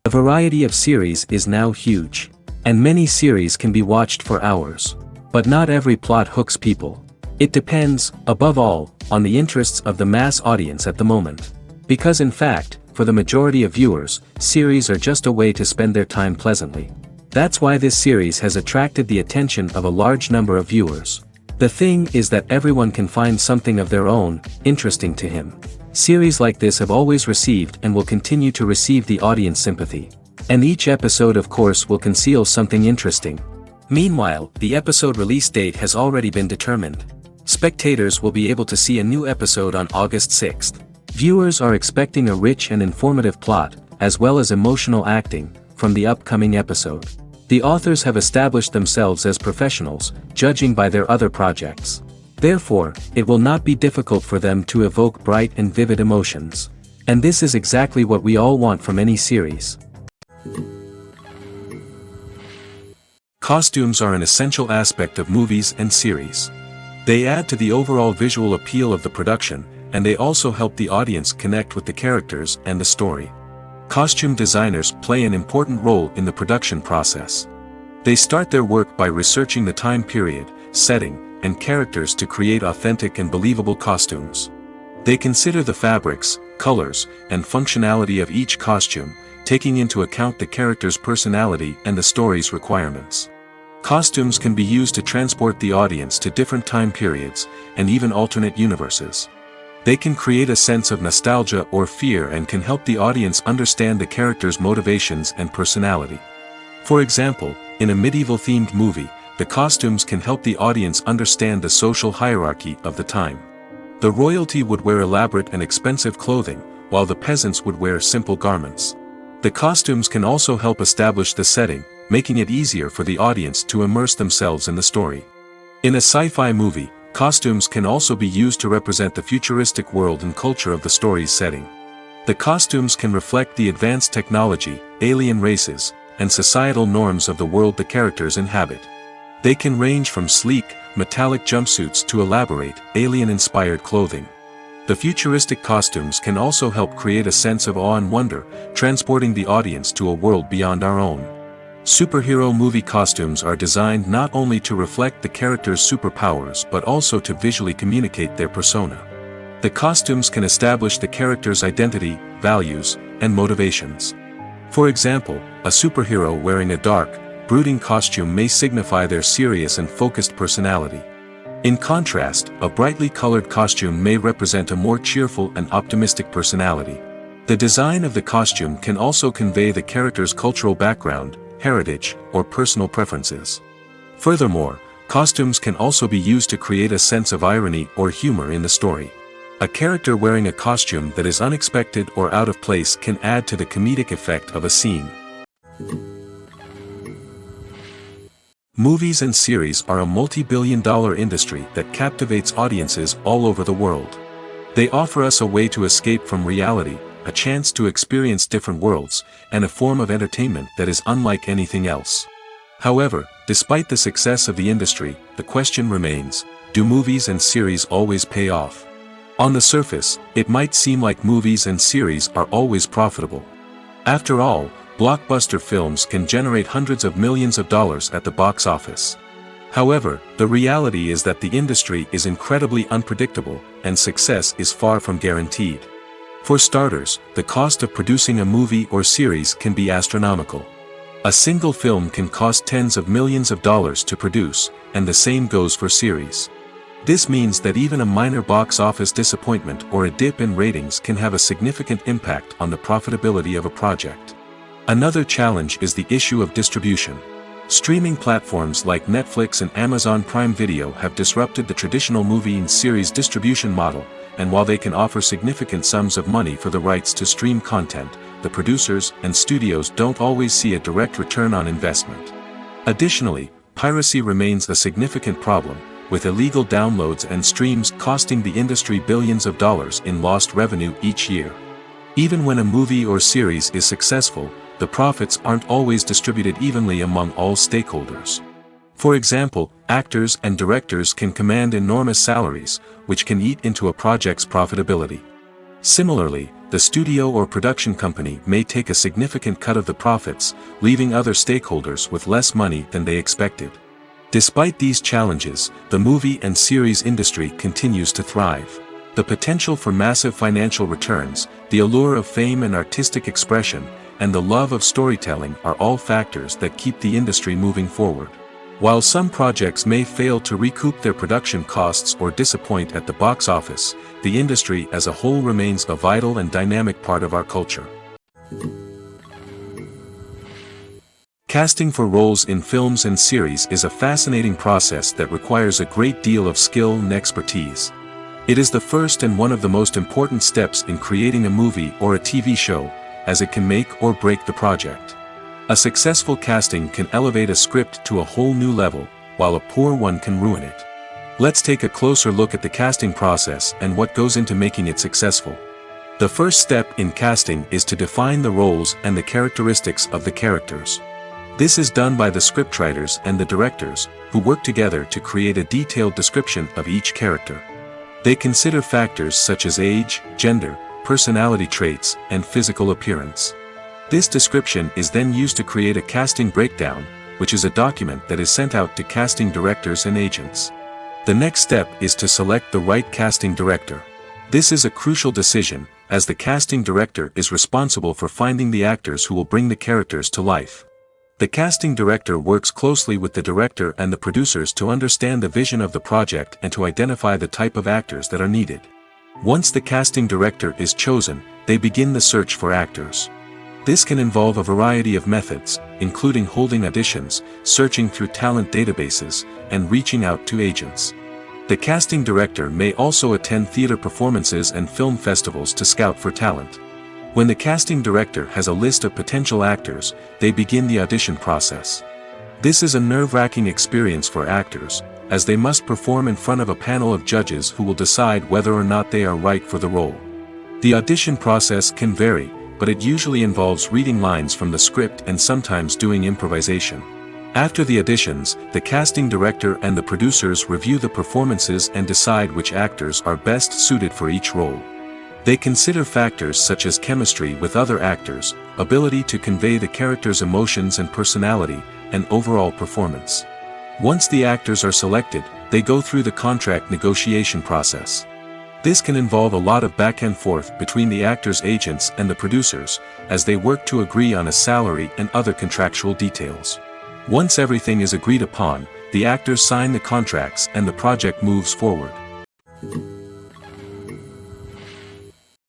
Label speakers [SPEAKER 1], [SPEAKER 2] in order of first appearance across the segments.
[SPEAKER 1] The variety of series is now huge, and many series can be watched for hours. But not every plot hooks people. It depends, above all, on the interests of the mass audience at the moment. Because in fact, for the majority of viewers, series are just a way to spend their time pleasantly. That's why this series has attracted the attention of a large number of viewers. The thing is that everyone can find something of their own, interesting to him. Series like this have always received and will continue to receive the audience sympathy. And each episode of course will conceal something interesting. Meanwhile, the episode release date has already been determined. Spectators will be able to see a new episode on August 6th. Viewers are expecting a rich and informative plot, as well as emotional acting, from the upcoming episode. The authors have established themselves as professionals, judging by their other projects. Therefore, it will not be difficult for them to evoke bright and vivid emotions. And this is exactly what we all want from any series. Costumes are an essential aspect of movies and series. They add to the overall visual appeal of the production, and they also help the audience connect with the characters and the story. Costume designers play an important role in the production process. They start their work by researching the time period, setting, and characters to create authentic and believable costumes. They consider the fabrics, colors, and functionality of each costume, taking into account the character's personality and the story's requirements. Costumes can be used to transport the audience to different time periods, and even alternate universes. They can create a sense of nostalgia or fear and can help the audience understand the character's motivations and personality. For example, in a medieval-themed movie, the costumes can help the audience understand the social hierarchy of the time. The royalty would wear elaborate and expensive clothing, while the peasants would wear simple garments. The costumes can also help establish the setting, making it easier for the audience to immerse themselves in the story. In a sci-fi movie, costumes can also be used to represent the futuristic world and culture of the story's setting. The costumes can reflect the advanced technology, alien races, and societal norms of the world the characters inhabit. They can range from sleek, metallic jumpsuits to elaborate, alien-inspired clothing. The futuristic costumes can also help create a sense of awe and wonder, transporting the audience to a world beyond our own. Superhero movie costumes are designed not only to reflect the character's superpowers but also to visually communicate their persona. The costumes can establish the character's identity, values, and motivations. For example, a superhero wearing a dark, brooding costume may signify their serious and focused personality. In contrast, a brightly colored costume may represent a more cheerful and optimistic personality. The design of the costume can also convey the character's cultural background, heritage, or personal preferences. Furthermore, costumes can also be used to create a sense of irony or humor in the story. A character wearing a costume that is unexpected or out of place can add to the comedic effect of a scene. Movies and series are a multi-billion-dollar industry that captivates audiences all over the world. They offer us a way to escape from reality, a chance to experience different worlds, and a form of entertainment that is unlike anything else. However, despite the success of the industry, the question remains, do movies and series always pay off? On the surface, it might seem like movies and series are always profitable. After all, blockbuster films can generate hundreds of millions of dollars at the box office. However, the reality is that the industry is incredibly unpredictable, and success is far from guaranteed. For starters, the cost of producing a movie or series can be astronomical. A single film can cost tens of millions of dollars to produce, and the same goes for series. This means that even a minor box office disappointment or a dip in ratings can have a significant impact on the profitability of a project. Another challenge is the issue of distribution. Streaming platforms like Netflix and Amazon Prime Video have disrupted the traditional movie and series distribution model, and while they can offer significant sums of money for the rights to stream content, the producers and studios don't always see a direct return on investment. Additionally, piracy remains a significant problem, with illegal downloads and streams costing the industry billions of dollars in lost revenue each year. Even when a movie or series is successful, the profits aren't always distributed evenly among all stakeholders. For example, actors and directors can command enormous salaries, which can eat into a project's profitability. Similarly, the studio or production company may take a significant cut of the profits, leaving other stakeholders with less money than they expected. Despite these challenges, the movie and series industry continues to thrive. The potential for massive financial returns, the allure of fame and artistic expression, and the love of storytelling are all factors that keep the industry moving forward. While some projects may fail to recoup their production costs or disappoint at the box office, the industry as a whole remains a vital and dynamic part of our culture. Casting for roles in films and series is a fascinating process that requires a great deal of skill and expertise. It is the first and one of the most important steps in creating a movie or a TV show, as it can make or break the project. A successful casting can elevate a script to a whole new level, while a poor one can ruin it. Let's take a closer look at the casting process and what goes into making it successful. The first step in casting is to define the roles and the characteristics of the characters. This is done by the scriptwriters and the directors, who work together to create a detailed description of each character. They consider factors such as age, gender, personality traits, and physical appearance. This description is then used to create a casting breakdown, which is a document that is sent out to casting directors and agents. The next step is to select the right casting director. This is a crucial decision, as the casting director is responsible for finding the actors who will bring the characters to life. The casting director works closely with the director and the producers to understand the vision of the project and to identify the type of actors that are needed. Once the casting director is chosen, they begin the search for actors. This can involve a variety of methods, including holding auditions, searching through talent databases, and reaching out to agents. The casting director may also attend theater performances and film festivals to scout for talent. When the casting director has a list of potential actors, they begin the audition process. This is a nerve-wracking experience for actors, as they must perform in front of a panel of judges who will decide whether or not they are right for the role. The audition process can vary, but it usually involves reading lines from the script and sometimes doing improvisation. After the auditions, the casting director and the producers review the performances and decide which actors are best suited for each role. They consider factors such as chemistry with other actors, ability to convey the character's emotions and personality, and overall performance. Once the actors are selected, they go through the contract negotiation process. This can involve a lot of back and forth between the actors' agents and the producers, as they work to agree on a salary and other contractual details. Once everything is agreed upon, the actors sign the contracts and the project moves forward.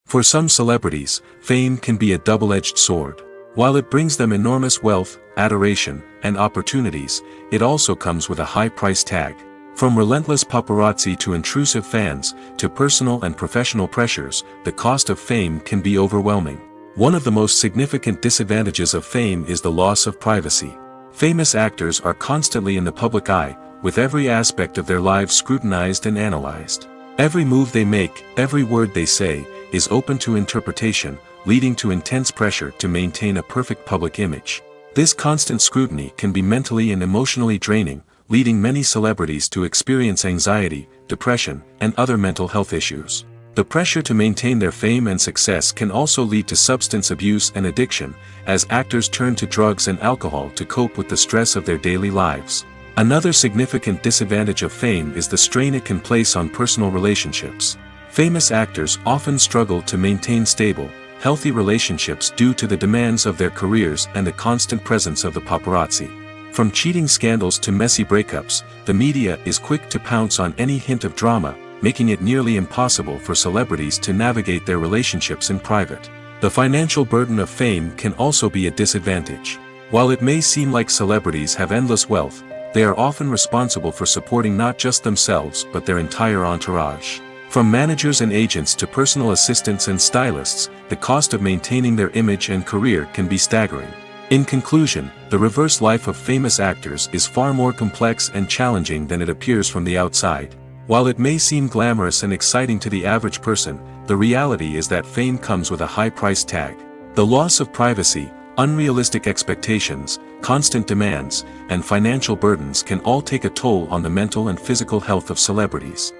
[SPEAKER 1] For some celebrities, fame can be a double-edged sword. While it brings them enormous wealth, adoration, and opportunities, it also comes with a high price tag. From relentless paparazzi to intrusive fans, to personal and professional pressures, the cost of fame can be overwhelming. One of the most significant disadvantages of fame is the loss of privacy. Famous actors are constantly in the public eye, with every aspect of their lives scrutinized and analyzed. Every move they make, every word they say, is open to interpretation, leading to intense pressure to maintain a perfect public image. This constant scrutiny can be mentally and emotionally draining, leading many celebrities to experience anxiety, depression, and other mental health issues. The pressure to maintain their fame and success can also lead to substance abuse and addiction, as actors turn to drugs and alcohol to cope with the stress of their daily lives. Another significant disadvantage of fame is the strain it can place on personal relationships. Famous actors often struggle to maintain stable, healthy relationships due to the demands of their careers and the constant presence of the paparazzi. From cheating scandals to messy breakups, the media is quick to pounce on any hint of drama, making it nearly impossible for celebrities to navigate their relationships in private. The financial burden of fame can also be a disadvantage. While it may seem like celebrities have endless wealth, they are often responsible for supporting not just themselves but their entire entourage. From managers and agents to personal assistants and stylists, the cost of maintaining their image and career can be staggering. In conclusion, the reverse life of famous actors is far more complex and challenging than it appears from the outside. While it may seem glamorous and exciting to the average person, the reality is that fame comes with a high price tag. The loss of privacy, unrealistic expectations, constant demands, and financial burdens can all take a toll on the mental and physical health of celebrities.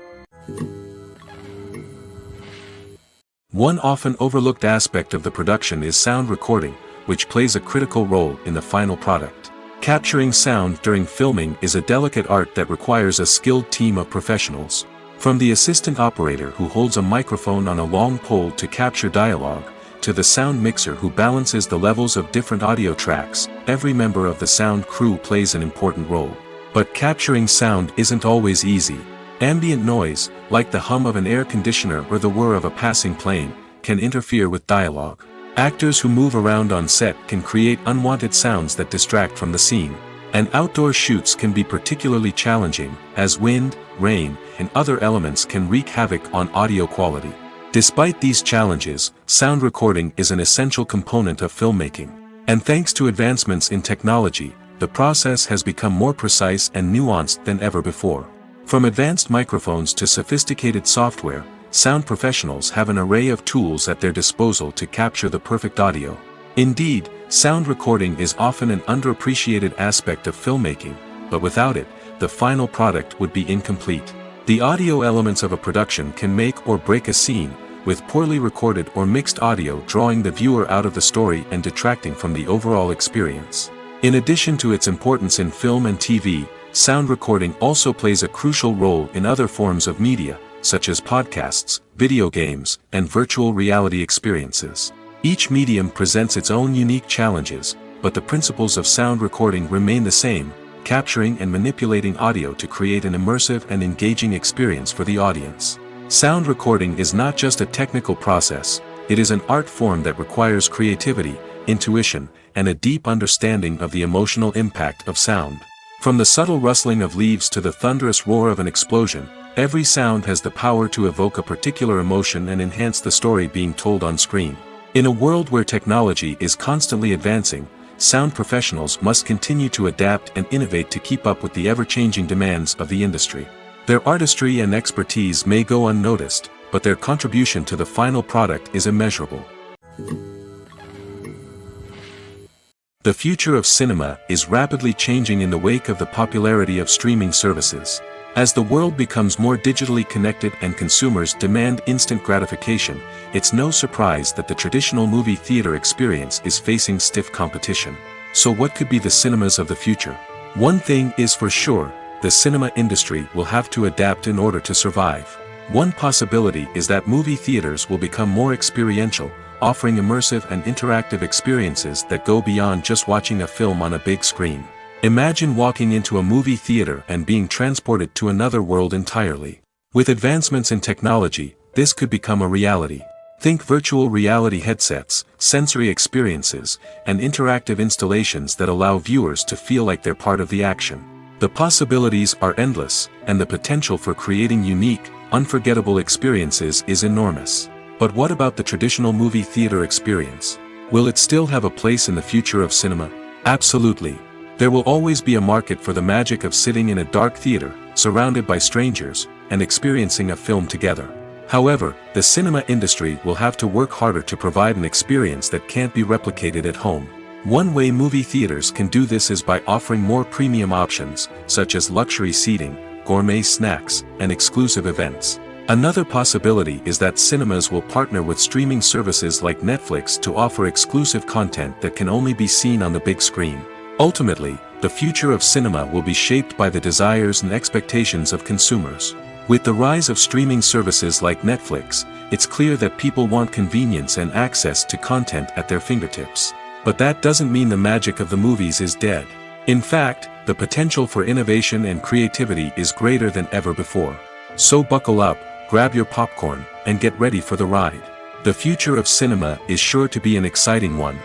[SPEAKER 1] One often overlooked aspect of the production is sound recording, which plays a critical role in the final product. Capturing sound during filming is a delicate art that requires a skilled team of professionals. From the assistant operator who holds a microphone on a long pole to capture dialogue, to the sound mixer who balances the levels of different audio tracks, every member of the sound crew plays an important role. But capturing sound isn't always easy. Ambient noise, like the hum of an air conditioner or the whir of a passing plane, can interfere with dialogue. Actors who move around on set can create unwanted sounds that distract from the scene. And outdoor shoots can be particularly challenging, as wind, rain, and other elements can wreak havoc on audio quality. Despite these challenges, sound recording is an essential component of filmmaking. And thanks to advancements in technology, the process has become more precise and nuanced than ever before. From advanced microphones to sophisticated software, sound professionals have an array of tools at their disposal to capture the perfect audio. Indeed, sound recording is often an underappreciated aspect of filmmaking, but without it, the final product would be incomplete. The audio elements of a production can make or break a scene, with poorly recorded or mixed audio drawing the viewer out of the story and detracting from the overall experience. In addition to its importance in film and TV, sound recording also plays a crucial role in other forms of media, such as podcasts, video games, and virtual reality experiences. Each medium presents its own unique challenges, but the principles of sound recording remain the same, capturing and manipulating audio to create an immersive and engaging experience for the audience. Sound recording is not just a technical process, it is an art form that requires creativity, intuition, and a deep understanding of the emotional impact of sound. From the subtle rustling of leaves to the thunderous roar of an explosion, every sound has the power to evoke a particular emotion and enhance the story being told on screen. In a world where technology is constantly advancing, sound professionals must continue to adapt and innovate to keep up with the ever-changing demands of the industry. Their artistry and expertise may go unnoticed, but their contribution to the final product is immeasurable. The future of cinema is rapidly changing in the wake of the popularity of streaming services. As the world becomes more digitally connected and consumers demand instant gratification, it's no surprise that the traditional movie theater experience is facing stiff competition. So what could be the cinemas of the future? One thing is for sure, the cinema industry will have to adapt in order to survive. One possibility is that movie theaters will become more experiential, offering immersive and interactive experiences that go beyond just watching a film on a big screen. Imagine walking into a movie theater and being transported to another world entirely. With advancements in technology, this could become a reality. Think virtual reality headsets, sensory experiences, and interactive installations that allow viewers to feel like they're part of the action. The possibilities are endless, and the potential for creating unique, unforgettable experiences is enormous. But what about the traditional movie theater experience? Will it still have a place in the future of cinema? Absolutely. There will always be a market for the magic of sitting in a dark theater, surrounded by strangers, and experiencing a film together. However, the cinema industry will have to work harder to provide an experience that can't be replicated at home. One way movie theaters can do this is by offering more premium options, such as luxury seating, gourmet snacks, and exclusive events. Another possibility is that cinemas will partner with streaming services like Netflix to offer exclusive content that can only be seen on the big screen. Ultimately, the future of cinema will be shaped by the desires and expectations of consumers. With the rise of streaming services like Netflix, it's clear that people want convenience and access to content at their fingertips. But that doesn't mean the magic of the movies is dead. In fact, the potential for innovation and creativity is greater than ever before. So buckle up, grab your popcorn, and get ready for the ride. The future of cinema is sure to be an exciting one.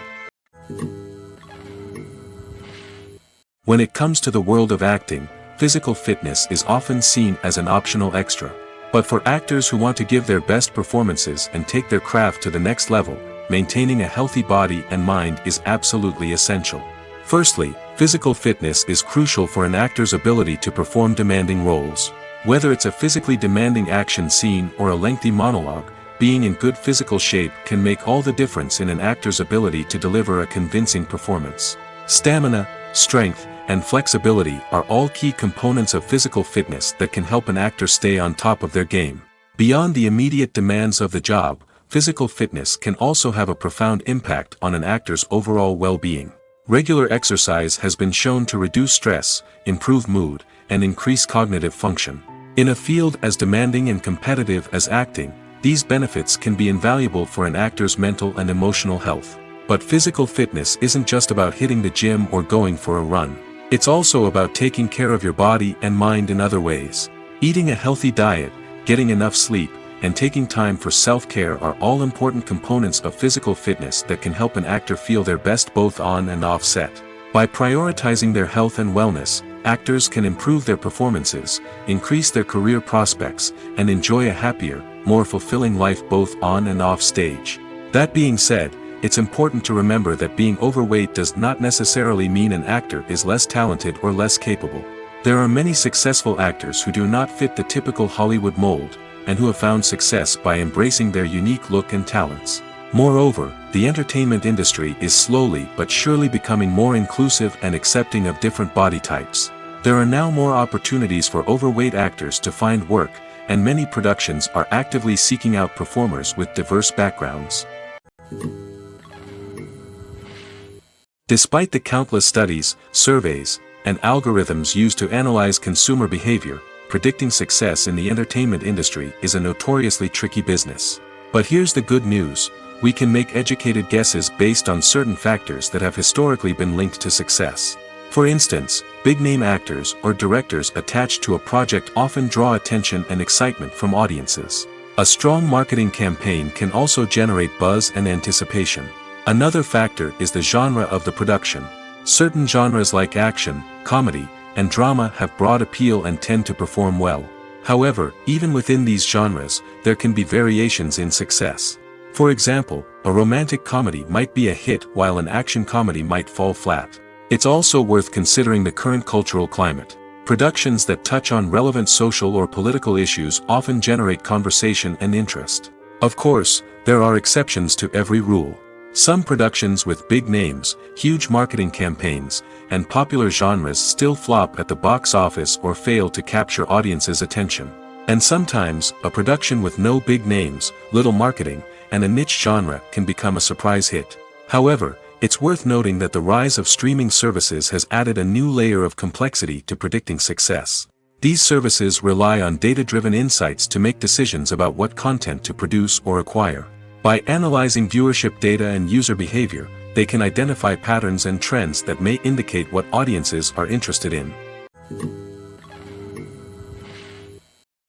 [SPEAKER 1] When it comes to the world of acting, physical fitness is often seen as an optional extra. But for actors who want to give their best performances and take their craft to the next level, maintaining a healthy body and mind is absolutely essential. Firstly, physical fitness is crucial for an actor's ability to perform demanding roles. Whether it's a physically demanding action scene or a lengthy monologue, being in good physical shape can make all the difference in an actor's ability to deliver a convincing performance. Stamina, strength, and flexibility are all key components of physical fitness that can help an actor stay on top of their game. Beyond the immediate demands of the job, physical fitness can also have a profound impact on an actor's overall well-being. Regular exercise has been shown to reduce stress, improve mood, and increase cognitive function. In a field as demanding and competitive as acting, these benefits can be invaluable for an actor's mental and emotional health. But physical fitness isn't just about hitting the gym or going for a run. It's also about taking care of your body and mind in other ways. Eating a healthy diet, getting enough sleep, and taking time for self-care are all important components of physical fitness that can help an actor feel their best both on and off set. By prioritizing their health and wellness, actors can improve their performances, increase their career prospects, and enjoy a happier, more fulfilling life both on and off stage. That being said, it's important to remember that being overweight does not necessarily mean an actor is less talented or less capable. There are many successful actors who do not fit the typical Hollywood mold, and who have found success by embracing their unique look and talents. Moreover, the entertainment industry is slowly but surely becoming more inclusive and accepting of different body types. There are now more opportunities for overweight actors to find work, and many productions are actively seeking out performers with diverse backgrounds. Despite the countless studies, surveys, and algorithms used to analyze consumer behavior, predicting success in the entertainment industry is a notoriously tricky business. But here's the good news: we can make educated guesses based on certain factors that have historically been linked to success. For instance, big-name actors or directors attached to a project often draw attention and excitement from audiences. A strong marketing campaign can also generate buzz and anticipation. Another factor is the genre of the production. Certain genres like action, comedy, and drama have broad appeal and tend to perform well. However, even within these genres, there can be variations in success. For example, a romantic comedy might be a hit while an action comedy might fall flat. It's also worth considering the current cultural climate. Productions that touch on relevant social or political issues often generate conversation and interest. Of course, there are exceptions to every rule. Some productions with big names, huge marketing campaigns, and popular genres still flop at the box office or fail to capture audiences' attention. And sometimes, a production with no big names, little marketing, and a niche genre can become a surprise hit. However, it's worth noting that the rise of streaming services has added a new layer of complexity to predicting success. These services rely on data-driven insights to make decisions about what content to produce or acquire. By analyzing viewership data and user behavior, they can identify patterns and trends that may indicate what audiences are interested in.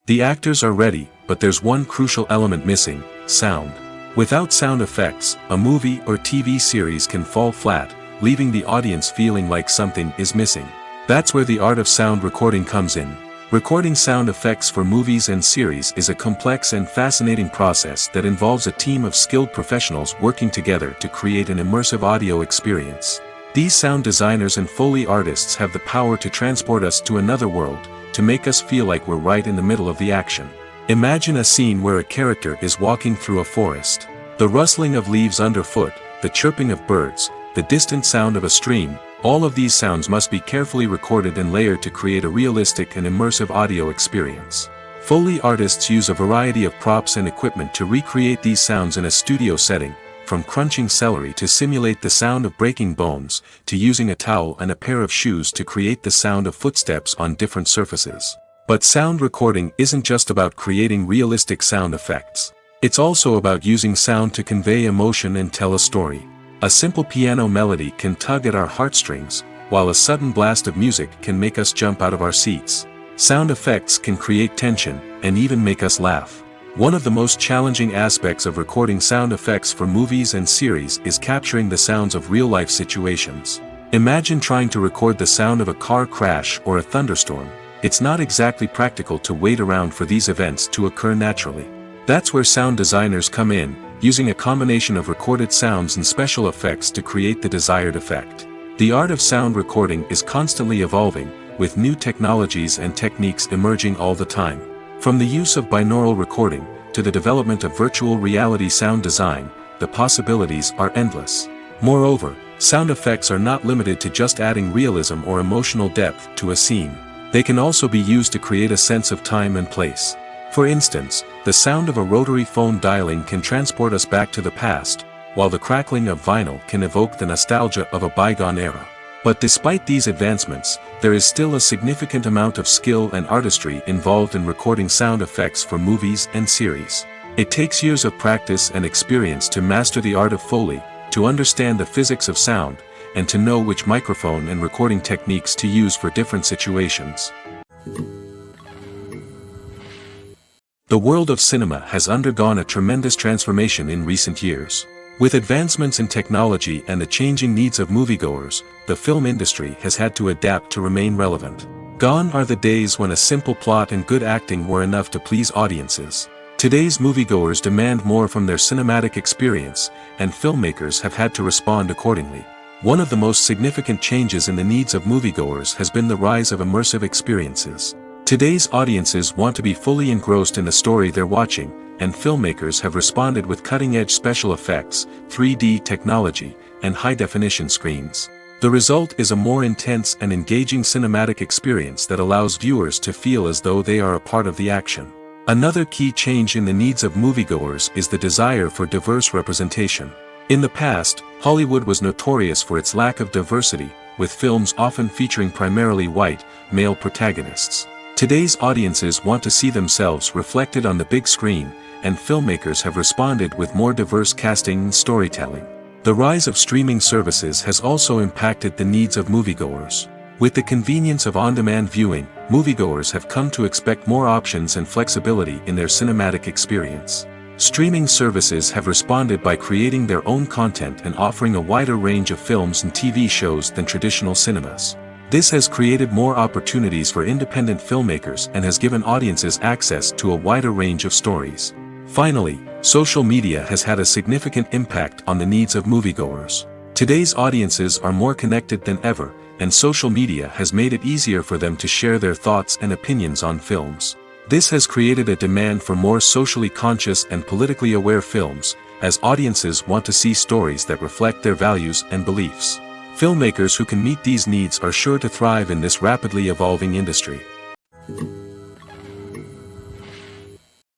[SPEAKER 1] The actors are ready, but there's one crucial element missing: sound. Without sound effects, a movie or TV series can fall flat, leaving the audience feeling like something is missing. That's where the art of sound recording comes in. Recording sound effects for movies and series is a complex and fascinating process that involves a team of skilled professionals working together to create an immersive audio experience. These sound designers and Foley artists have the power to transport us to another world, to make us feel like we're right in the middle of the action. Imagine a scene where a character is walking through a forest. The rustling of leaves underfoot, the chirping of birds, the distant sound of a stream, all of these sounds must be carefully recorded and layered to create a realistic and immersive audio experience. Foley artists use a variety of props and equipment to recreate these sounds in a studio setting, from crunching celery to simulate the sound of breaking bones, to using a towel and a pair of shoes to create the sound of footsteps on different surfaces. But sound recording isn't just about creating realistic sound effects. It's also about using sound to convey emotion and tell a story. A simple piano melody can tug at our heartstrings, while a sudden blast of music can make us jump out of our seats. Sound effects can create tension, and even make us laugh. One of the most challenging aspects of recording sound effects for movies and series is capturing the sounds of real-life situations. Imagine trying to record the sound of a car crash or a thunderstorm. It's not exactly practical to wait around for these events to occur naturally. That's where sound designers come in, using a combination of recorded sounds and special effects to create the desired effect. The art of sound recording is constantly evolving, with new technologies and techniques emerging all the time. From the use of binaural recording, to the development of virtual reality sound design, the possibilities are endless. Moreover, sound effects are not limited to just adding realism or emotional depth to a scene. They can also be used to create a sense of time and place. For instance, the sound of a rotary phone dialing can transport us back to the past, while the crackling of vinyl can evoke the nostalgia of a bygone era. But despite these advancements, there is still a significant amount of skill and artistry involved in recording sound effects for movies and series. It takes years of practice and experience to master the art of Foley, to understand the physics of sound, and to know which microphone and recording techniques to use for different situations. The world of cinema has undergone a tremendous transformation in recent years. With advancements in technology and the changing needs of moviegoers, the film industry has had to adapt to remain relevant. Gone are the days when a simple plot and good acting were enough to please audiences. Today's moviegoers demand more from their cinematic experience, and filmmakers have had to respond accordingly. One of the most significant changes in the needs of moviegoers has been the rise of immersive experiences. Today's audiences want to be fully engrossed in the story they're watching, and filmmakers have responded with cutting-edge special effects, 3D technology, and high-definition screens. The result is a more intense and engaging cinematic experience that allows viewers to feel as though they are a part of the action. Another key change in the needs of moviegoers is the desire for diverse representation. In the past, Hollywood was notorious for its lack of diversity, with films often featuring primarily white, male protagonists. Today's audiences want to see themselves reflected on the big screen, and filmmakers have responded with more diverse casting and storytelling. The rise of streaming services has also impacted the needs of moviegoers. With the convenience of on-demand viewing, moviegoers have come to expect more options and flexibility in their cinematic experience. Streaming services have responded by creating their own content and offering a wider range of films and TV shows than traditional cinemas. This has created more opportunities for independent filmmakers and has given audiences access to a wider range of stories. Finally, social media has had a significant impact on the needs of moviegoers. Today's audiences are more connected than ever, and social media has made it easier for them to share their thoughts and opinions on films. This has created a demand for more socially conscious and politically aware films, as audiences want to see stories that reflect their values and beliefs. Filmmakers who can meet these needs are sure to thrive in this rapidly evolving industry.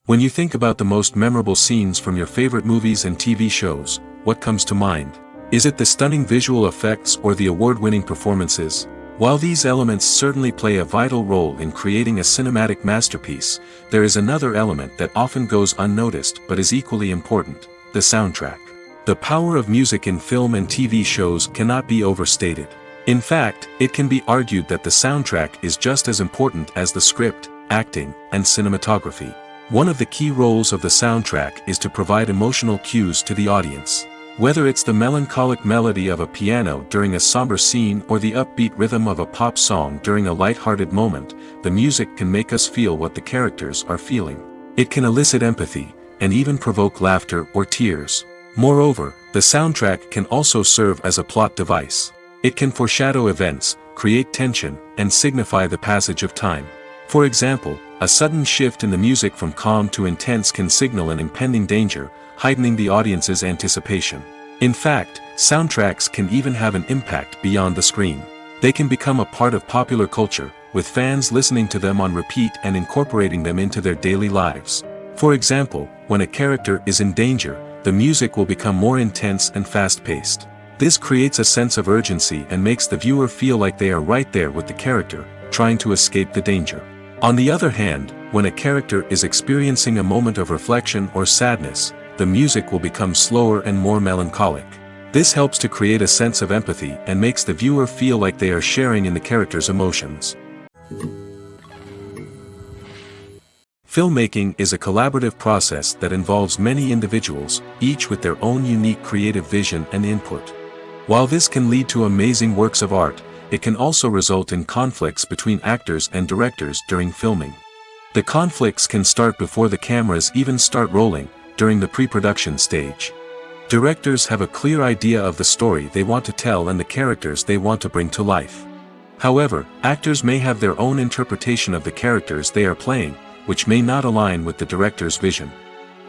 [SPEAKER 1] When you think about the most memorable scenes from your favorite movies and TV shows, what comes to mind? Is it the stunning visual effects or the award-winning performances? While these elements certainly play a vital role in creating a cinematic masterpiece, there is another element that often goes unnoticed but is equally important: the soundtrack. The power of music in film and TV shows cannot be overstated. In fact, it can be argued that the soundtrack is just as important as the script, acting, and cinematography. One of the key roles of the soundtrack is to provide emotional cues to the audience. Whether it's the melancholic melody of a piano during a somber scene or the upbeat rhythm of a pop song during a light-hearted moment, the music can make us feel what the characters are feeling. It can elicit empathy, and even provoke laughter or tears. Moreover, the soundtrack can also serve as a plot device. It can foreshadow events, create tension, and signify the passage of time. For example, a sudden shift in the music from calm to intense can signal an impending danger, heightening the audience's anticipation. In fact, soundtracks can even have an impact beyond the screen. They can become a part of popular culture, with fans listening to them on repeat and incorporating them into their daily lives. For example, when a character is in danger, the music will become more intense and fast-paced. This creates a sense of urgency and makes the viewer feel like they are right there with the character, trying to escape the danger. On the other hand, when a character is experiencing a moment of reflection or sadness, the music will become slower and more melancholic. This helps to create a sense of empathy and makes the viewer feel like they are sharing in the character's emotions. Filmmaking is a collaborative process that involves many individuals, each with their own unique creative vision and input. While this can lead to amazing works of art, it can also result in conflicts between actors and directors during filming. The conflicts can start before the cameras even start rolling, during the pre-production stage. Directors have a clear idea of the story they want to tell and the characters they want to bring to life. However, actors may have their own interpretation of the characters they are playing, which may not align with the director's vision.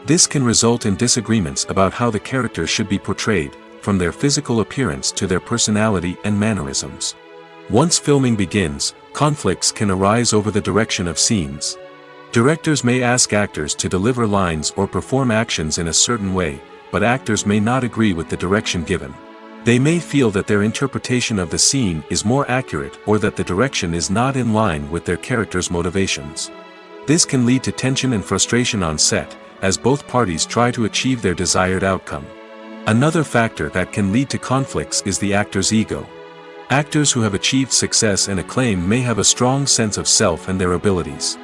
[SPEAKER 1] This can result in disagreements about how the character should be portrayed, from their physical appearance to their personality and mannerisms. Once filming begins, conflicts can arise over the direction of scenes. Directors may ask actors to deliver lines or perform actions in a certain way, but actors may not agree with the direction given. They may feel that their interpretation of the scene is more accurate or that the direction is not in line with their character's motivations. This can lead to tension and frustration on set, as both parties try to achieve their desired outcome. Another factor that can lead to conflicts is the actor's ego. Actors who have achieved success and acclaim may have a strong sense of self and their abilities.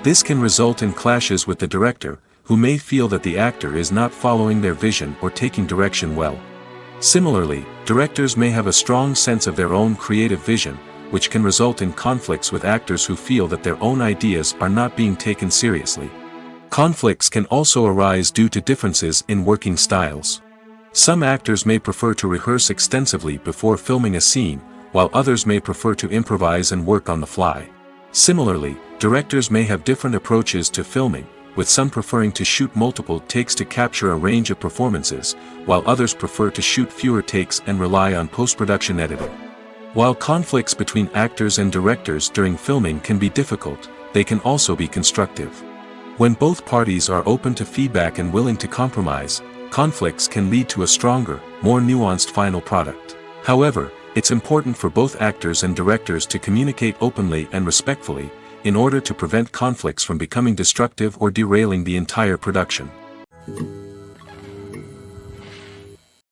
[SPEAKER 1] This can result in clashes with the director, who may feel that the actor is not following their vision or taking direction well. Similarly, directors may have a strong sense of their own creative vision, which can result in conflicts with actors who feel that their own ideas are not being taken seriously. Conflicts can also arise due to differences in working styles. Some actors may prefer to rehearse extensively before filming a scene, while others may prefer to improvise and work on the fly. Similarly, directors may have different approaches to filming, with some preferring to shoot multiple takes to capture a range of performances, while others prefer to shoot fewer takes and rely on post-production editing. While conflicts between actors and directors during filming can be difficult, they can also be constructive. When both parties are open to feedback and willing to compromise, conflicts can lead to a stronger, more nuanced final product. However, it's important for both actors and directors to communicate openly and respectfully, in order to prevent conflicts from becoming destructive or derailing the entire production.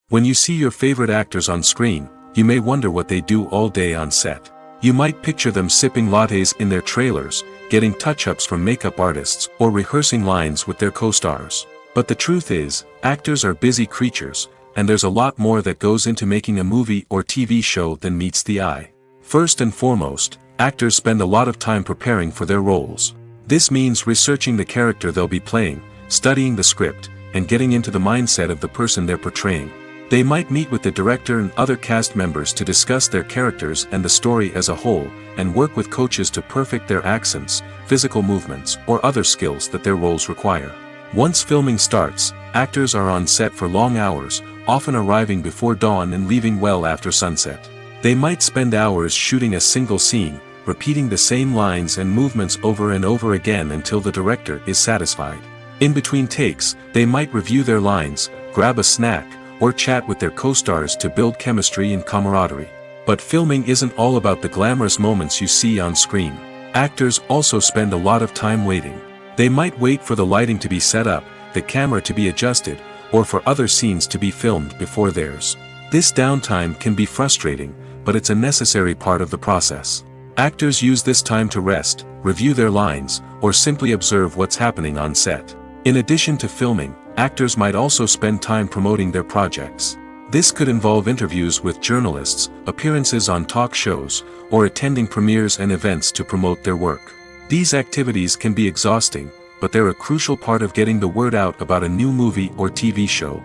[SPEAKER 1] When you see your favorite actors on screen, you may wonder what they do all day on set. You might picture them sipping lattes in their trailers, getting touch-ups from makeup artists, or rehearsing lines with their co-stars. But the truth is, actors are busy creatures, and there's a lot more that goes into making a movie or TV show than meets the eye. First and foremost, actors spend a lot of time preparing for their roles. This means researching the character they'll be playing, studying the script, and getting into the mindset of the person they're portraying. They might meet with the director and other cast members to discuss their characters and the story as a whole, and work with coaches to perfect their accents, physical movements, or other skills that their roles require. Once filming starts, actors are on set for long hours, often arriving before dawn and leaving well after sunset. They might spend hours shooting a single scene, repeating the same lines and movements over and over again until the director is satisfied. In between takes, they might review their lines, grab a snack, or chat with their co-stars to build chemistry and camaraderie. But filming isn't all about the glamorous moments you see on screen. Actors also spend a lot of time waiting. They might wait for the lighting to be set up, the camera to be adjusted, or for other scenes to be filmed before theirs. This downtime can be frustrating, but it's a necessary part of the process. Actors use this time to rest, review their lines, or simply observe what's happening on set. In addition to filming, actors might also spend time promoting their projects. This could involve interviews with journalists, appearances on talk shows, or attending premieres and events to promote their work. These activities can be exhausting, but they're a crucial part of getting the word out about a new movie or TV show.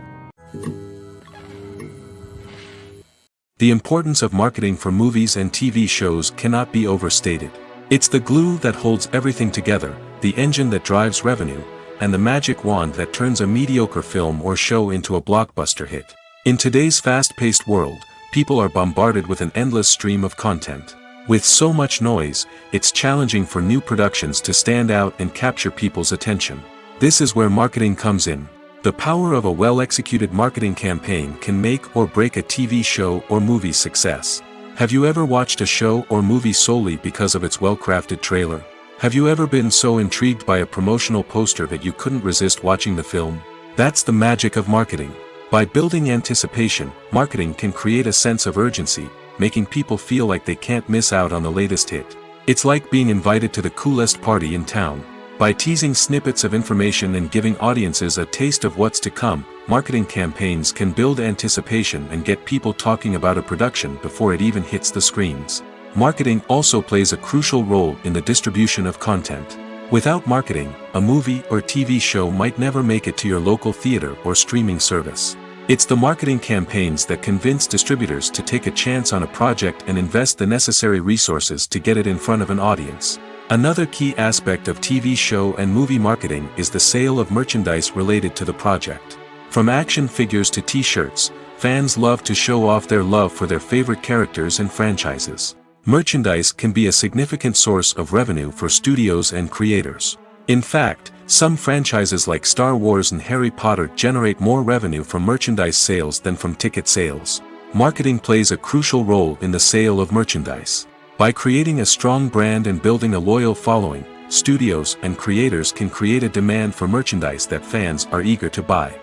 [SPEAKER 1] The importance of marketing for movies and TV shows cannot be overstated. It's the glue that holds everything together, the engine that drives revenue, and the magic wand that turns a mediocre film or show into a blockbuster hit. In today's fast-paced world, people are bombarded with an endless stream of content. With so much noise, it's challenging for new productions to stand out and capture people's attention. This is where marketing comes in. The power of a well-executed marketing campaign can make or break a TV show or movie's success. Have you ever watched a show or movie solely because of its well-crafted trailer? Have you ever been so intrigued by a promotional poster that you couldn't resist watching the film? That's the magic of marketing. By building anticipation, marketing can create a sense of urgency, making people feel like they can't miss out on the latest hit. It's like being invited to the coolest party in town. By teasing snippets of information and giving audiences a taste of what's to come, marketing campaigns can build anticipation and get people talking about a production before it even hits the screens. Marketing also plays a crucial role in the distribution of content. Without marketing, a movie or TV show might never make it to your local theater or streaming service. It's the marketing campaigns that convince distributors to take a chance on a project and invest the necessary resources to get it in front of an audience. Another key aspect of TV show and movie marketing is the sale of merchandise related to the project. From action figures to t-shirts, fans love to show off their love for their favorite characters and franchises. Merchandise can be a significant source of revenue for studios and creators. In fact, some franchises like Star Wars and Harry Potter generate more revenue from merchandise sales than from ticket sales. Marketing plays a crucial role in the sale of merchandise. By creating a strong brand and building a loyal following, studios and creators can create a demand for merchandise that fans are eager to buy.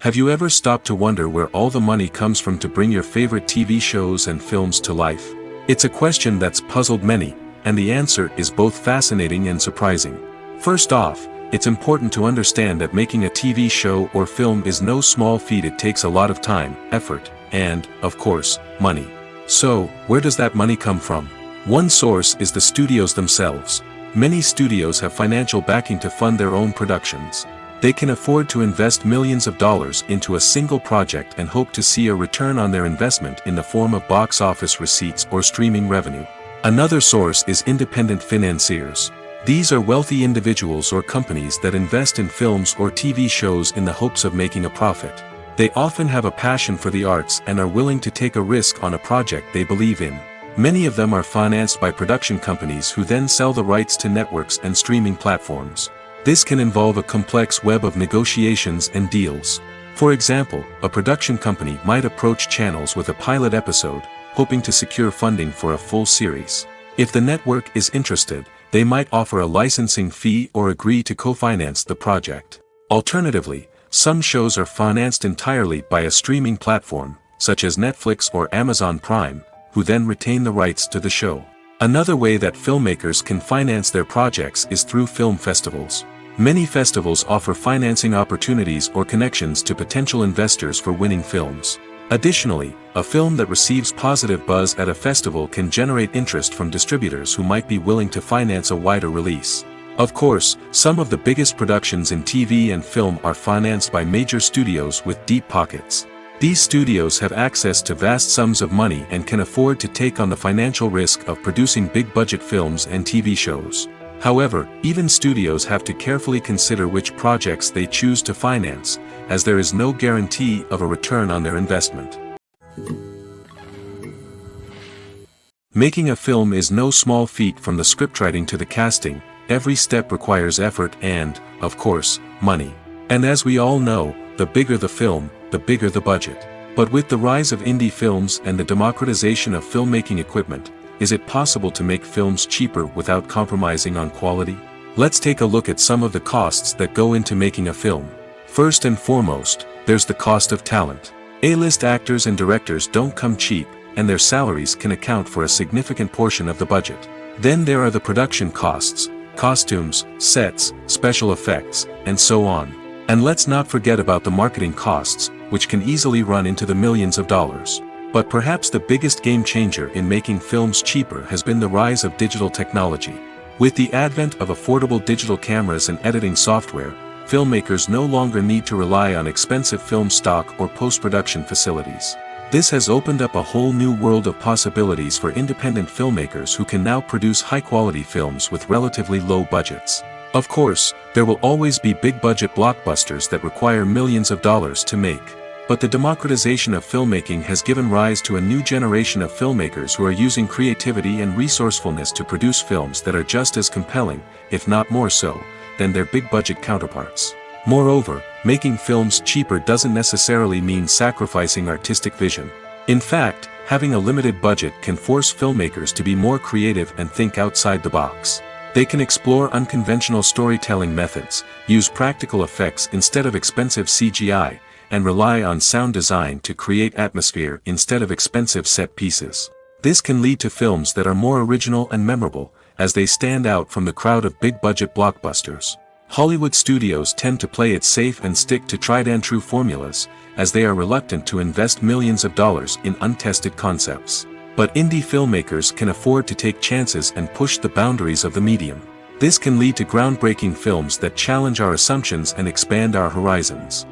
[SPEAKER 1] Have you ever stopped to wonder where all the money comes from to bring your favorite TV shows and films to life? It's a question that's puzzled many, and the answer is both fascinating and surprising. First off, it's important to understand that making a TV show or film is no small feat. It takes a lot of time, effort, and, of course, money. So, where does that money come from? One source is the studios themselves. Many studios have financial backing to fund their own productions. They can afford to invest millions of dollars into a single project and hope to see a return on their investment in the form of box office receipts or streaming revenue. Another source is independent financiers. These are wealthy individuals or companies that invest in films or TV shows in the hopes of making a profit. They often have a passion for the arts and are willing to take a risk on a project they believe in. Many of them are financed by production companies who then sell the rights to networks and streaming platforms. This can involve a complex web of negotiations and deals. For example, a production company might approach channels with a pilot episode, hoping to secure funding for a full series. If the network is interested, they might offer a licensing fee or agree to co-finance the project. Alternatively, some shows are financed entirely by a streaming platform, such as Netflix or Amazon Prime, who then retain the rights to the show. Another way that filmmakers can finance their projects is through film festivals. Many festivals offer financing opportunities or connections to potential investors for winning films. Additionally, a film that receives positive buzz at a festival can generate interest from distributors who might be willing to finance a wider release. Of course, some of the biggest productions in TV and film are financed by major studios with deep pockets. These studios have access to vast sums of money and can afford to take on the financial risk of producing big-budget films and TV shows. However, even studios have to carefully consider which projects they choose to finance, as there is no guarantee of a return on their investment. Making a film is no small feat. From the scriptwriting to the casting, every step requires effort and, of course, money. And as we all know, the bigger the film, the bigger the budget. But with the rise of indie films and the democratization of filmmaking equipment, is it possible to make films cheaper without compromising on quality? Let's take a look at some of the costs that go into making a film. First and foremost, there's the cost of talent. A-list actors and directors don't come cheap, and their salaries can account for a significant portion of the budget. Then there are the production costs, costumes, sets, special effects, and so on. And let's not forget about the marketing costs, which can easily run into the millions of dollars. But perhaps the biggest game changer in making films cheaper has been the rise of digital technology. With the advent of affordable digital cameras and editing software, filmmakers no longer need to rely on expensive film stock or post-production facilities. This has opened up a whole new world of possibilities for independent filmmakers who can now produce high-quality films with relatively low budgets. Of course, there will always be big-budget blockbusters that require millions of dollars to make. But the democratization of filmmaking has given rise to a new generation of filmmakers who are using creativity and resourcefulness to produce films that are just as compelling, if not more so, than their big-budget counterparts. Moreover, making films cheaper doesn't necessarily mean sacrificing artistic vision. In fact, having a limited budget can force filmmakers to be more creative and think outside the box. They can explore unconventional storytelling methods, use practical effects instead of expensive CGI, and rely on sound design to create atmosphere instead of expensive set pieces. This can lead to films that are more original and memorable, as they stand out from the crowd of big-budget blockbusters. Hollywood studios tend to play it safe and stick to tried-and-true formulas, as they are reluctant to invest millions of dollars in untested concepts. But indie filmmakers can afford to take chances and push the boundaries of the medium. This can lead to groundbreaking films that challenge our assumptions and expand our horizons.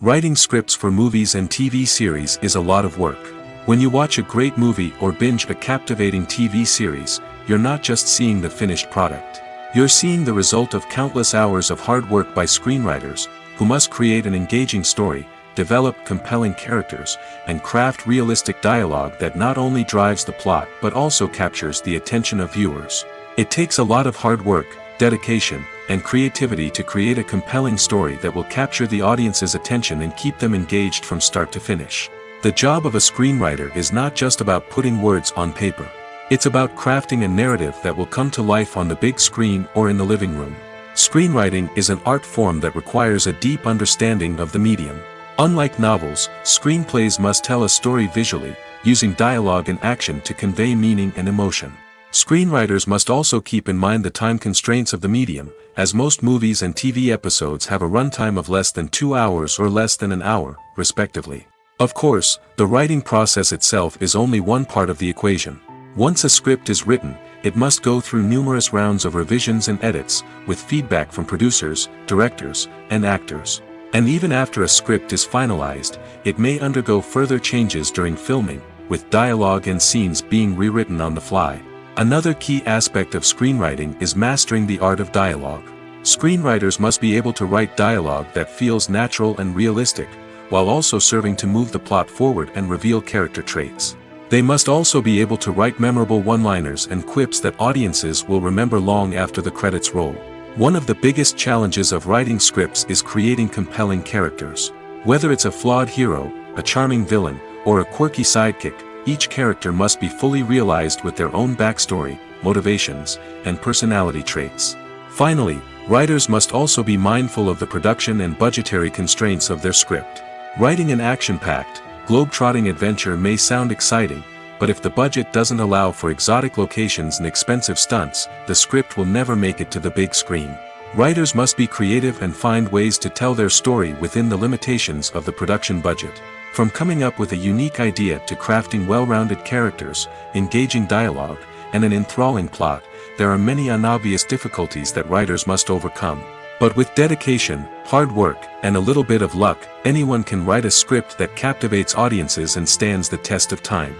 [SPEAKER 1] Writing scripts for movies and TV series is a lot of work. When you watch a great movie or binge a captivating TV series, you're not just seeing the finished product. You're seeing the result of countless hours of hard work by screenwriters, who must create an engaging story, develop compelling characters, and craft realistic dialogue that not only drives the plot but also captures the attention of viewers. It takes a lot of hard work, dedication, and creativity to create a compelling story that will capture the audience's attention and keep them engaged from start to finish. The job of a screenwriter is not just about putting words on paper. It's about crafting a narrative that will come to life on the big screen or in the living room. Screenwriting is an art form that requires a deep understanding of the medium. Unlike novels, screenplays must tell a story visually, using dialogue and action to convey meaning and emotion. Screenwriters must also keep in mind the time constraints of the medium, as most movies and TV episodes have a runtime of less than 2 hours or less than an hour, respectively. Of course, the writing process itself is only one part of the equation. Once a script is written, it must go through numerous rounds of revisions and edits, with feedback from producers, directors, and actors. And even after a script is finalized, it may undergo further changes during filming, with dialogue and scenes being rewritten on the fly. Another key aspect of screenwriting is mastering the art of dialogue. Screenwriters must be able to write dialogue that feels natural and realistic, while also serving to move the plot forward and reveal character traits. They must also be able to write memorable one-liners and quips that audiences will remember long after the credits roll. One of the biggest challenges of writing scripts is creating compelling characters. Whether it's a flawed hero, a charming villain, or a quirky sidekick, each character must be fully realized with their own backstory, motivations, and personality traits. Finally, writers must also be mindful of the production and budgetary constraints of their script. Writing an action-packed, globe-trotting adventure may sound exciting, but if the budget doesn't allow for exotic locations and expensive stunts, the script will never make it to the big screen. Writers must be creative and find ways to tell their story within the limitations of the production budget. From coming up with a unique idea to crafting well-rounded characters, engaging dialogue, and an enthralling plot, there are many unobvious difficulties that writers must overcome. But with dedication, hard work, and a little bit of luck, anyone can write a script that captivates audiences and stands the test of time.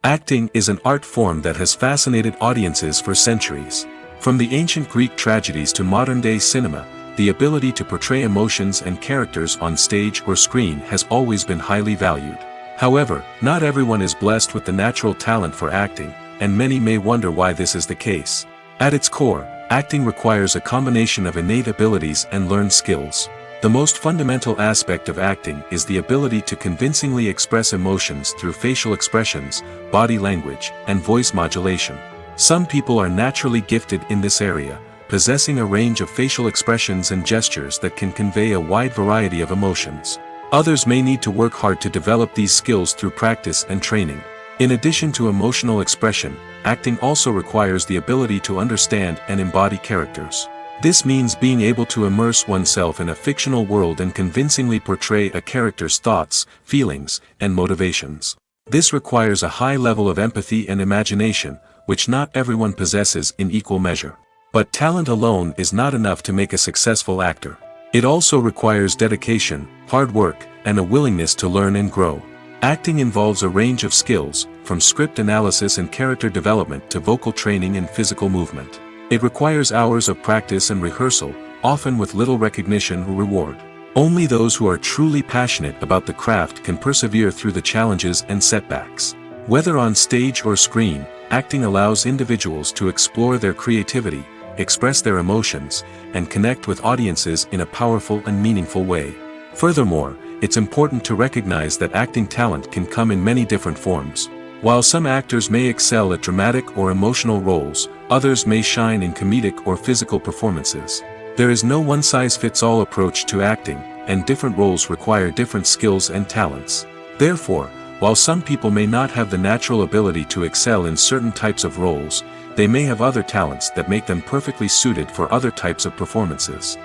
[SPEAKER 1] Acting is an art form that has fascinated audiences for centuries. From the ancient Greek tragedies to modern-day cinema, the ability to portray emotions and characters on stage or screen has always been highly valued. However, not everyone is blessed with the natural talent for acting, and many may wonder why this is the case. At its core, acting requires a combination of innate abilities and learned skills. The most fundamental aspect of acting is the ability to convincingly express emotions through facial expressions, body language, and voice modulation. Some people are naturally gifted in this area, possessing a range of facial expressions and gestures that can convey a wide variety of emotions. Others may need to work hard to develop these skills through practice and training. In addition to emotional expression, acting also requires the ability to understand and embody characters. This means being able to immerse oneself in a fictional world and convincingly portray a character's thoughts, feelings, and motivations. This requires a high level of empathy and imagination, which not everyone possesses in equal measure. But talent alone is not enough to make a successful actor. It also requires dedication, hard work, and a willingness to learn and grow. Acting involves a range of skills, from script analysis and character development to vocal training and physical movement. It requires hours of practice and rehearsal, often with little recognition or reward. Only those who are truly passionate about the craft can persevere through the challenges and setbacks. Whether on stage or screen, acting allows individuals to explore their creativity, express their emotions, and connect with audiences in a powerful and meaningful way. Furthermore, it's important to recognize that acting talent can come in many different forms. While some actors may excel at dramatic or emotional roles, others may shine in comedic or physical performances. There is no one-size-fits-all approach to acting, and different roles require different skills and talents. Therefore, while some people may not have the natural ability to excel in certain types of roles, they may have other talents that make them perfectly suited for other types of performances.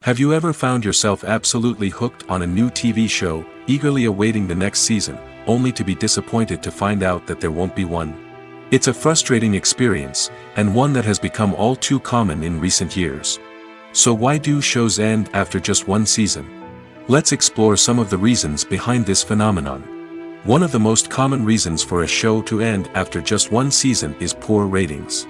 [SPEAKER 1] Have you ever found yourself absolutely hooked on a new TV show, eagerly awaiting the next season, only to be disappointed to find out that there won't be one? It's a frustrating experience, and one that has become all too common in recent years. So why do shows end after just one season? Let's explore some of the reasons behind this phenomenon. One of the most common reasons for a show to end after just one season is poor ratings.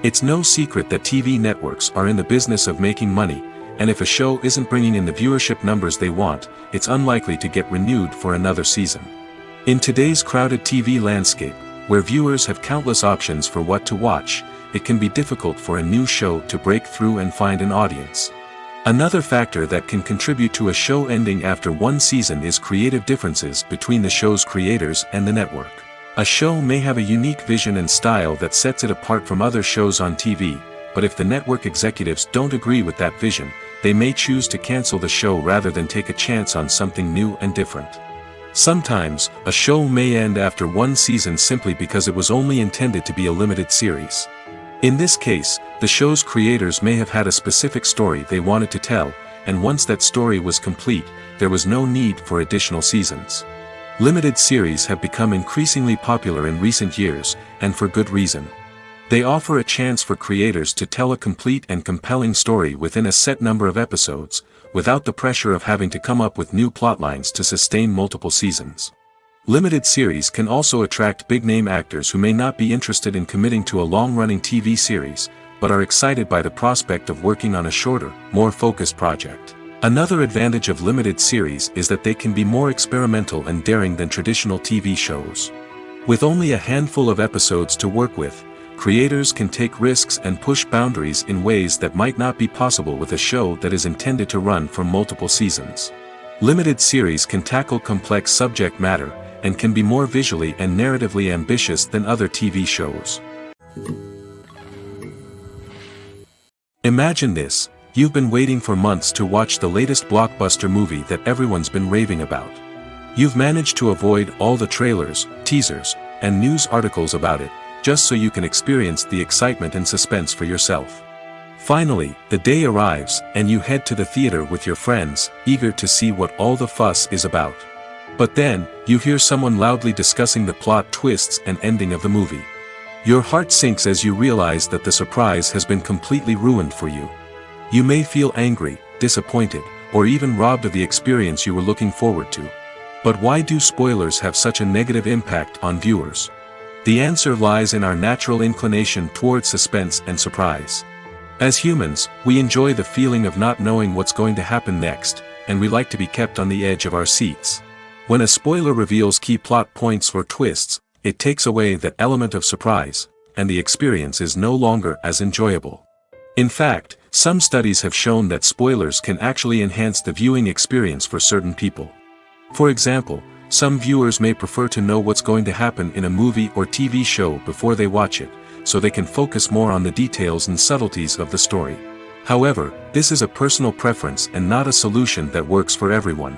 [SPEAKER 1] It's no secret that TV networks are in the business of making money, and if a show isn't bringing in the viewership numbers they want, it's unlikely to get renewed for another season. In today's crowded TV landscape, where viewers have countless options for what to watch, it can be difficult for a new show to break through and find an audience. Another factor that can contribute to a show ending after one season is creative differences between the show's creators and the network. A show may have a unique vision and style that sets it apart from other shows on TV, but if the network executives don't agree with that vision, they may choose to cancel the show rather than take a chance on something new and different. Sometimes, a show may end after one season simply because it was only intended to be a limited series. In this case, the show's creators may have had a specific story they wanted to tell, and once that story was complete, there was no need for additional seasons. Limited series have become increasingly popular in recent years, and for good reason. They offer a chance for creators to tell a complete and compelling story within a set number of episodes, without the pressure of having to come up with new plotlines to sustain multiple seasons. Limited series can also attract big-name actors who may not be interested in committing to a long-running TV series, but are excited by the prospect of working on a shorter, more focused project. Another advantage of limited series is that they can be more experimental and daring than traditional TV shows. With only a handful of episodes to work with, creators can take risks and push boundaries in ways that might not be possible with a show that is intended to run for multiple seasons. Limited series can tackle complex subject matter, and can be more visually and narratively ambitious than other TV shows. Imagine this: you've been waiting for months to watch the latest blockbuster movie that everyone's been raving about. You've managed to avoid all the trailers, teasers, and news articles about it, just so you can experience the excitement and suspense for yourself. Finally, the day arrives, and you head to the theater with your friends, eager to see what all the fuss is about. But then, you hear someone loudly discussing the plot twists and ending of the movie. Your heart sinks as you realize that the surprise has been completely ruined for you. You may feel angry, disappointed, or even robbed of the experience you were looking forward to. But why do spoilers have such a negative impact on viewers? The answer lies in our natural inclination toward suspense and surprise. As humans, we enjoy the feeling of not knowing what's going to happen next, and we like to be kept on the edge of our seats. When a spoiler reveals key plot points or twists, it takes away that element of surprise, and the experience is no longer as enjoyable. In fact, some studies have shown that spoilers can actually enhance the viewing experience for certain people. For example, some viewers may prefer to know what's going to happen in a movie or TV show before they watch it, so they can focus more on the details and subtleties of the story. However, this is a personal preference and not a solution that works for everyone.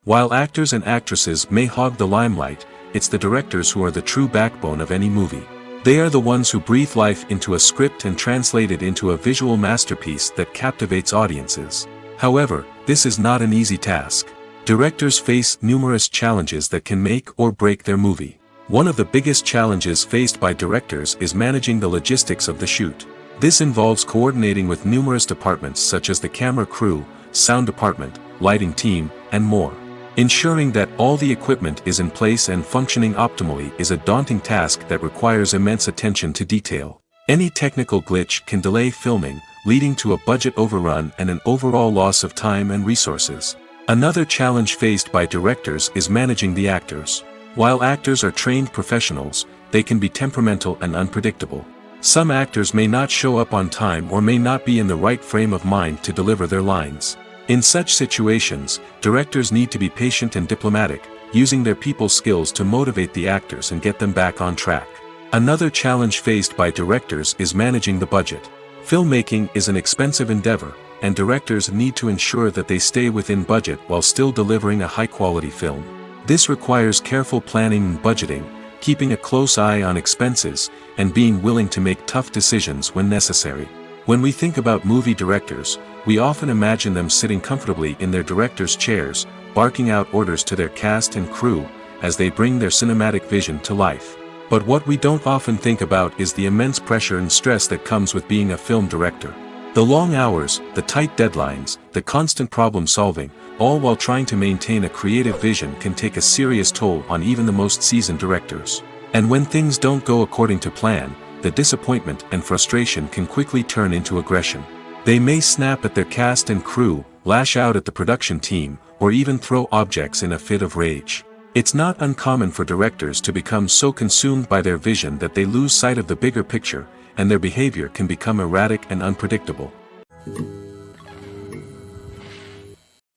[SPEAKER 1] While actors and actresses may hog the limelight, it's the directors who are the true backbone of any movie. They are the ones who breathe life into a script and translate it into a visual masterpiece that captivates audiences. However, this is not an easy task. Directors face numerous challenges that can make or break their movie. One of the biggest challenges faced by directors is managing the logistics of the shoot. This involves coordinating with numerous departments such as the camera crew, sound department, lighting team, and more. Ensuring that all the equipment is in place and functioning optimally is a daunting task that requires immense attention to detail. Any technical glitch can delay filming, leading to a budget overrun and an overall loss of time and resources. Another challenge faced by directors is managing the actors. While actors are trained professionals, they can be temperamental and unpredictable. Some actors may not show up on time or may not be in the right frame of mind to deliver their lines. In such situations, directors need to be patient and diplomatic, using their people skills to motivate the actors and get them back on track. Another challenge faced by directors is managing the budget. Filmmaking is an expensive endeavor, and directors need to ensure that they stay within budget while still delivering a high-quality film. This requires careful planning and budgeting, keeping a close eye on expenses, and being willing to make tough decisions when necessary. When we think about movie directors, we often imagine them sitting comfortably in their director's chairs, barking out orders to their cast and crew, as they bring their cinematic vision to life. But what we don't often think about is the immense pressure and stress that comes with being a film director. The long hours, the tight deadlines, the constant problem solving, all while trying to maintain a creative vision can take a serious toll on even the most seasoned directors. And when things don't go according to plan, the disappointment and frustration can quickly turn into aggression. They may snap at their cast and crew, lash out at the production team, or even throw objects in a fit of rage. It's not uncommon for directors to become so consumed by their vision that they lose sight of the bigger picture, and their behavior can become erratic and unpredictable.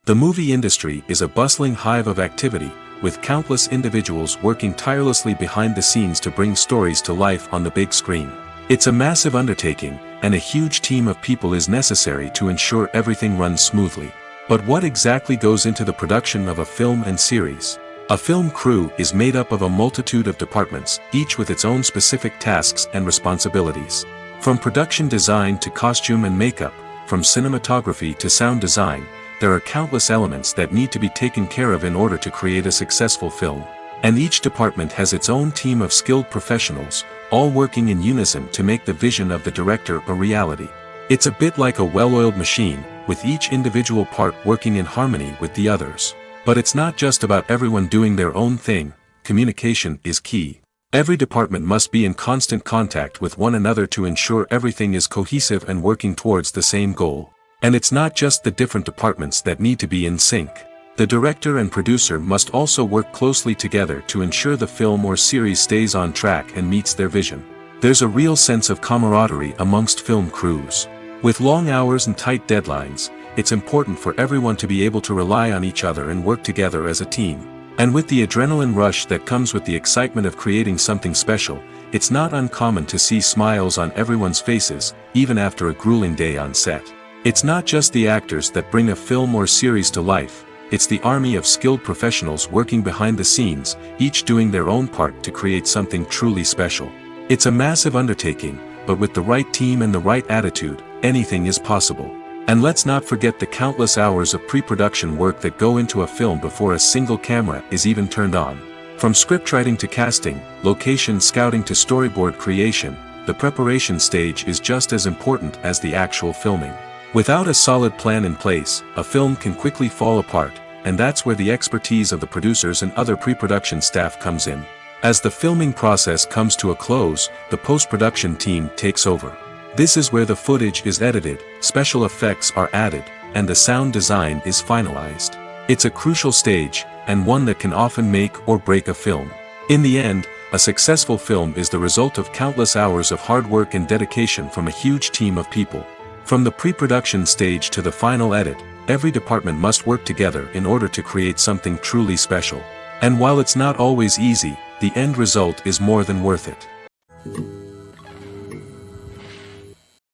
[SPEAKER 1] The movie industry is a bustling hive of activity, with countless individuals working tirelessly behind the scenes to bring stories to life on the big screen. It's a massive undertaking, and a huge team of people is necessary to ensure everything runs smoothly. But what exactly goes into the production of a film and series? A film crew is made up of a multitude of departments, each with its own specific tasks and responsibilities. From production design to costume and makeup, from cinematography to sound design, there are countless elements that need to be taken care of in order to create a successful film. And each department has its own team of skilled professionals, all working in unison to make the vision of the director a reality. It's a bit like a well-oiled machine, with each individual part working in harmony with the others. But it's not just about everyone doing their own thing. Communication is key. Every department must be in constant contact with one another to ensure everything is cohesive and working towards the same goal. And it's not just the different departments that need to be in sync. The director and producer must also work closely together to ensure the film or series stays on track and meets their vision. There's a real sense of camaraderie amongst film crews. With long hours and tight deadlines, it's important for everyone to be able to rely on each other and work together as a team. And with the adrenaline rush that comes with the excitement of creating something special, it's not uncommon to see smiles on everyone's faces, even after a grueling day on set. It's not just the actors that bring a film or series to life, it's the army of skilled professionals working behind the scenes, each doing their own part to create something truly special. It's a massive undertaking, but with the right team and the right attitude, anything is possible. And let's not forget the countless hours of pre-production work that go into a film before a single camera is even turned on. From scriptwriting to casting, location scouting to storyboard creation, the preparation stage is just as important as the actual filming. Without a solid plan in place, a film can quickly fall apart, and that's where the expertise of the producers and other pre-production staff comes in. As the filming process comes to a close, the post-production team takes over. This is where the footage is edited, special effects are added, and the sound design is finalized. It's a crucial stage, and one that can often make or break a film. In the end, a successful film is the result of countless hours of hard work and dedication from a huge team of people. From the pre-production stage to the final edit, every department must work together in order to create something truly special. And while it's not always easy, the end result is more than worth it.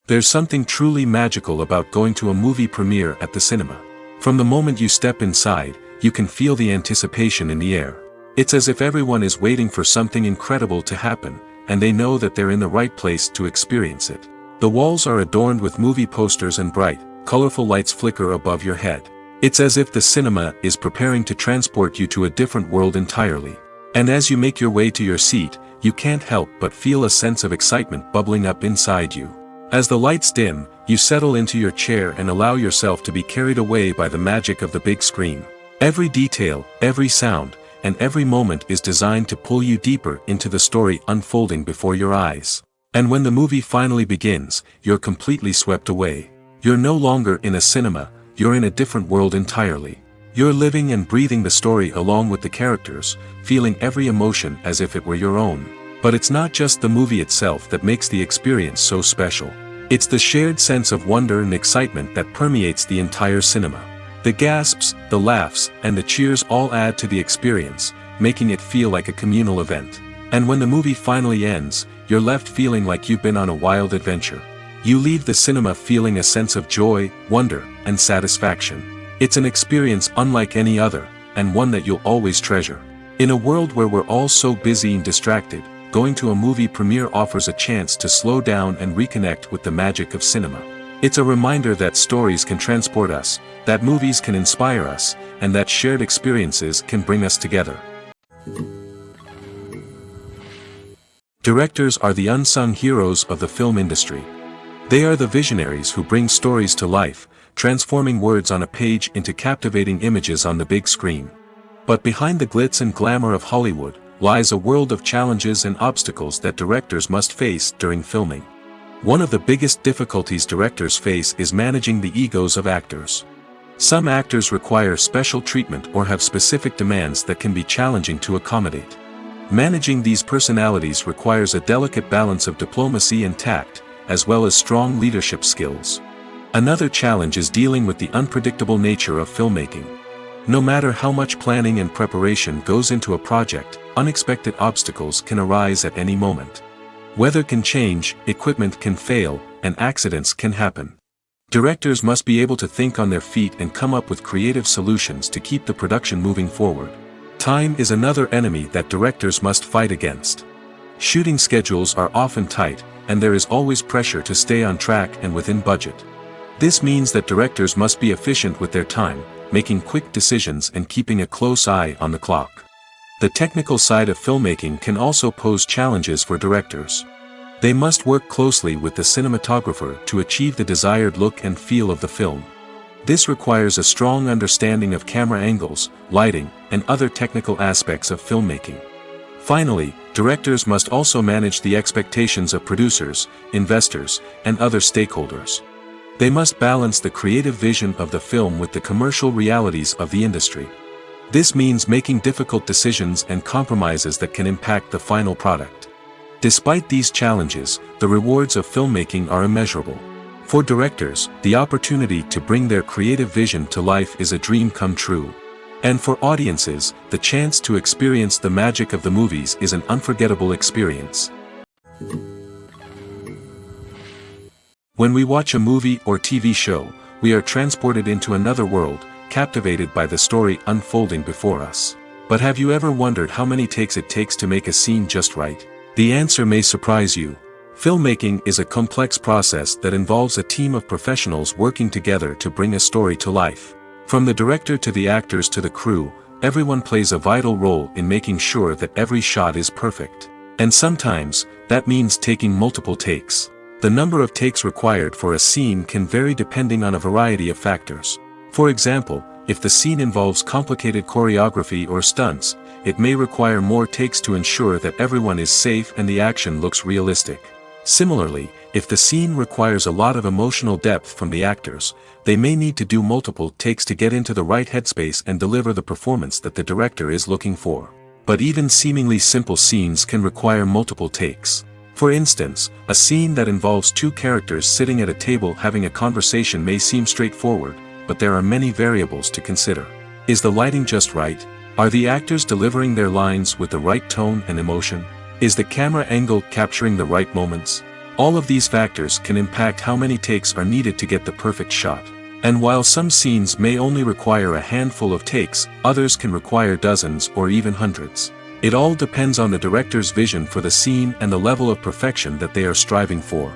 [SPEAKER 1] There's something truly magical about going to a movie premiere at the cinema. From the moment you step inside, you can feel the anticipation in the air. It's as if everyone is waiting for something incredible to happen, and they know that they're in the right place to experience it. The walls are adorned with movie posters and bright, colorful lights flicker above your head. It's as if the cinema is preparing to transport you to a different world entirely. And as you make your way to your seat, you can't help but feel a sense of excitement bubbling up inside you. As the lights dim, you settle into your chair and allow yourself to be carried away by the magic of the big screen. Every detail, every sound, and every moment is designed to pull you deeper into the story unfolding before your eyes. And when the movie finally begins, you're completely swept away. You're no longer in a cinema, you're in a different world entirely. You're living and breathing the story along with the characters, feeling every emotion as if it were your own. But it's not just the movie itself that makes the experience so special. It's the shared sense of wonder and excitement that permeates the entire cinema. The gasps, the laughs, and the cheers all add to the experience, making it feel like a communal event. And when the movie finally ends, you're left feeling like you've been on a wild adventure. You leave the cinema feeling a sense of joy, wonder, and satisfaction. It's an experience unlike any other, and one that you'll always treasure. In a world where we're all so busy and distracted, going to a movie premiere offers a chance to slow down and reconnect with the magic of cinema. It's a reminder that stories can transport us, that movies can inspire us, and that shared experiences can bring us together. Directors are the unsung heroes of the film industry. They are the visionaries who bring stories to life, transforming words on a page into captivating images on the big screen. But behind the glitz and glamour of Hollywood, lies a world of challenges and obstacles that directors must face during filming. One of the biggest difficulties directors face is managing the egos of actors. Some actors require special treatment or have specific demands that can be challenging to accommodate. Managing these personalities requires a delicate balance of diplomacy and tact, as well as strong leadership skills. Another challenge is dealing with the unpredictable nature of filmmaking. No matter how much planning and preparation goes into a project, unexpected obstacles can arise at any moment. Weather can change, equipment can fail, and accidents can happen. Directors must be able to think on their feet and come up with creative solutions to keep the production moving forward. Time is another enemy that directors must fight against. Shooting schedules are often tight, and there is always pressure to stay on track and within budget. This means that directors must be efficient with their time, making quick decisions and keeping a close eye on the clock. The technical side of filmmaking can also pose challenges for directors. They must work closely with the cinematographer to achieve the desired look and feel of the film. This requires a strong understanding of camera angles, lighting, and other technical aspects of filmmaking. Finally, directors must also manage the expectations of producers, investors, and other stakeholders. They must balance the creative vision of the film with the commercial realities of the industry. This means making difficult decisions and compromises that can impact the final product. Despite these challenges, the rewards of filmmaking are immeasurable. For directors, the opportunity to bring their creative vision to life is a dream come true. And for audiences, the chance to experience the magic of the movies is an unforgettable experience. When we watch a movie or TV show, we are transported into another world, captivated by the story unfolding before us. But have you ever wondered how many takes it takes to make a scene just right? The answer may surprise you. Filmmaking is a complex process that involves a team of professionals working together to bring a story to life. From the director to the actors to the crew, everyone plays a vital role in making sure that every shot is perfect. And sometimes, that means taking multiple takes. The number of takes required for a scene can vary depending on a variety of factors. For example, if the scene involves complicated choreography or stunts, it may require more takes to ensure that everyone is safe and the action looks realistic. Similarly, if the scene requires a lot of emotional depth from the actors, they may need to do multiple takes to get into the right headspace and deliver the performance that the director is looking for. But even seemingly simple scenes can require multiple takes. For instance, a scene that involves two characters sitting at a table having a conversation may seem straightforward, but there are many variables to consider. Is the lighting just right? Are the actors delivering their lines with the right tone and emotion? Is the camera angle capturing the right moments? All of these factors can impact how many takes are needed to get the perfect shot. And while some scenes may only require a handful of takes, others can require dozens or even hundreds. It all depends on the director's vision for the scene and the level of perfection that they are striving for.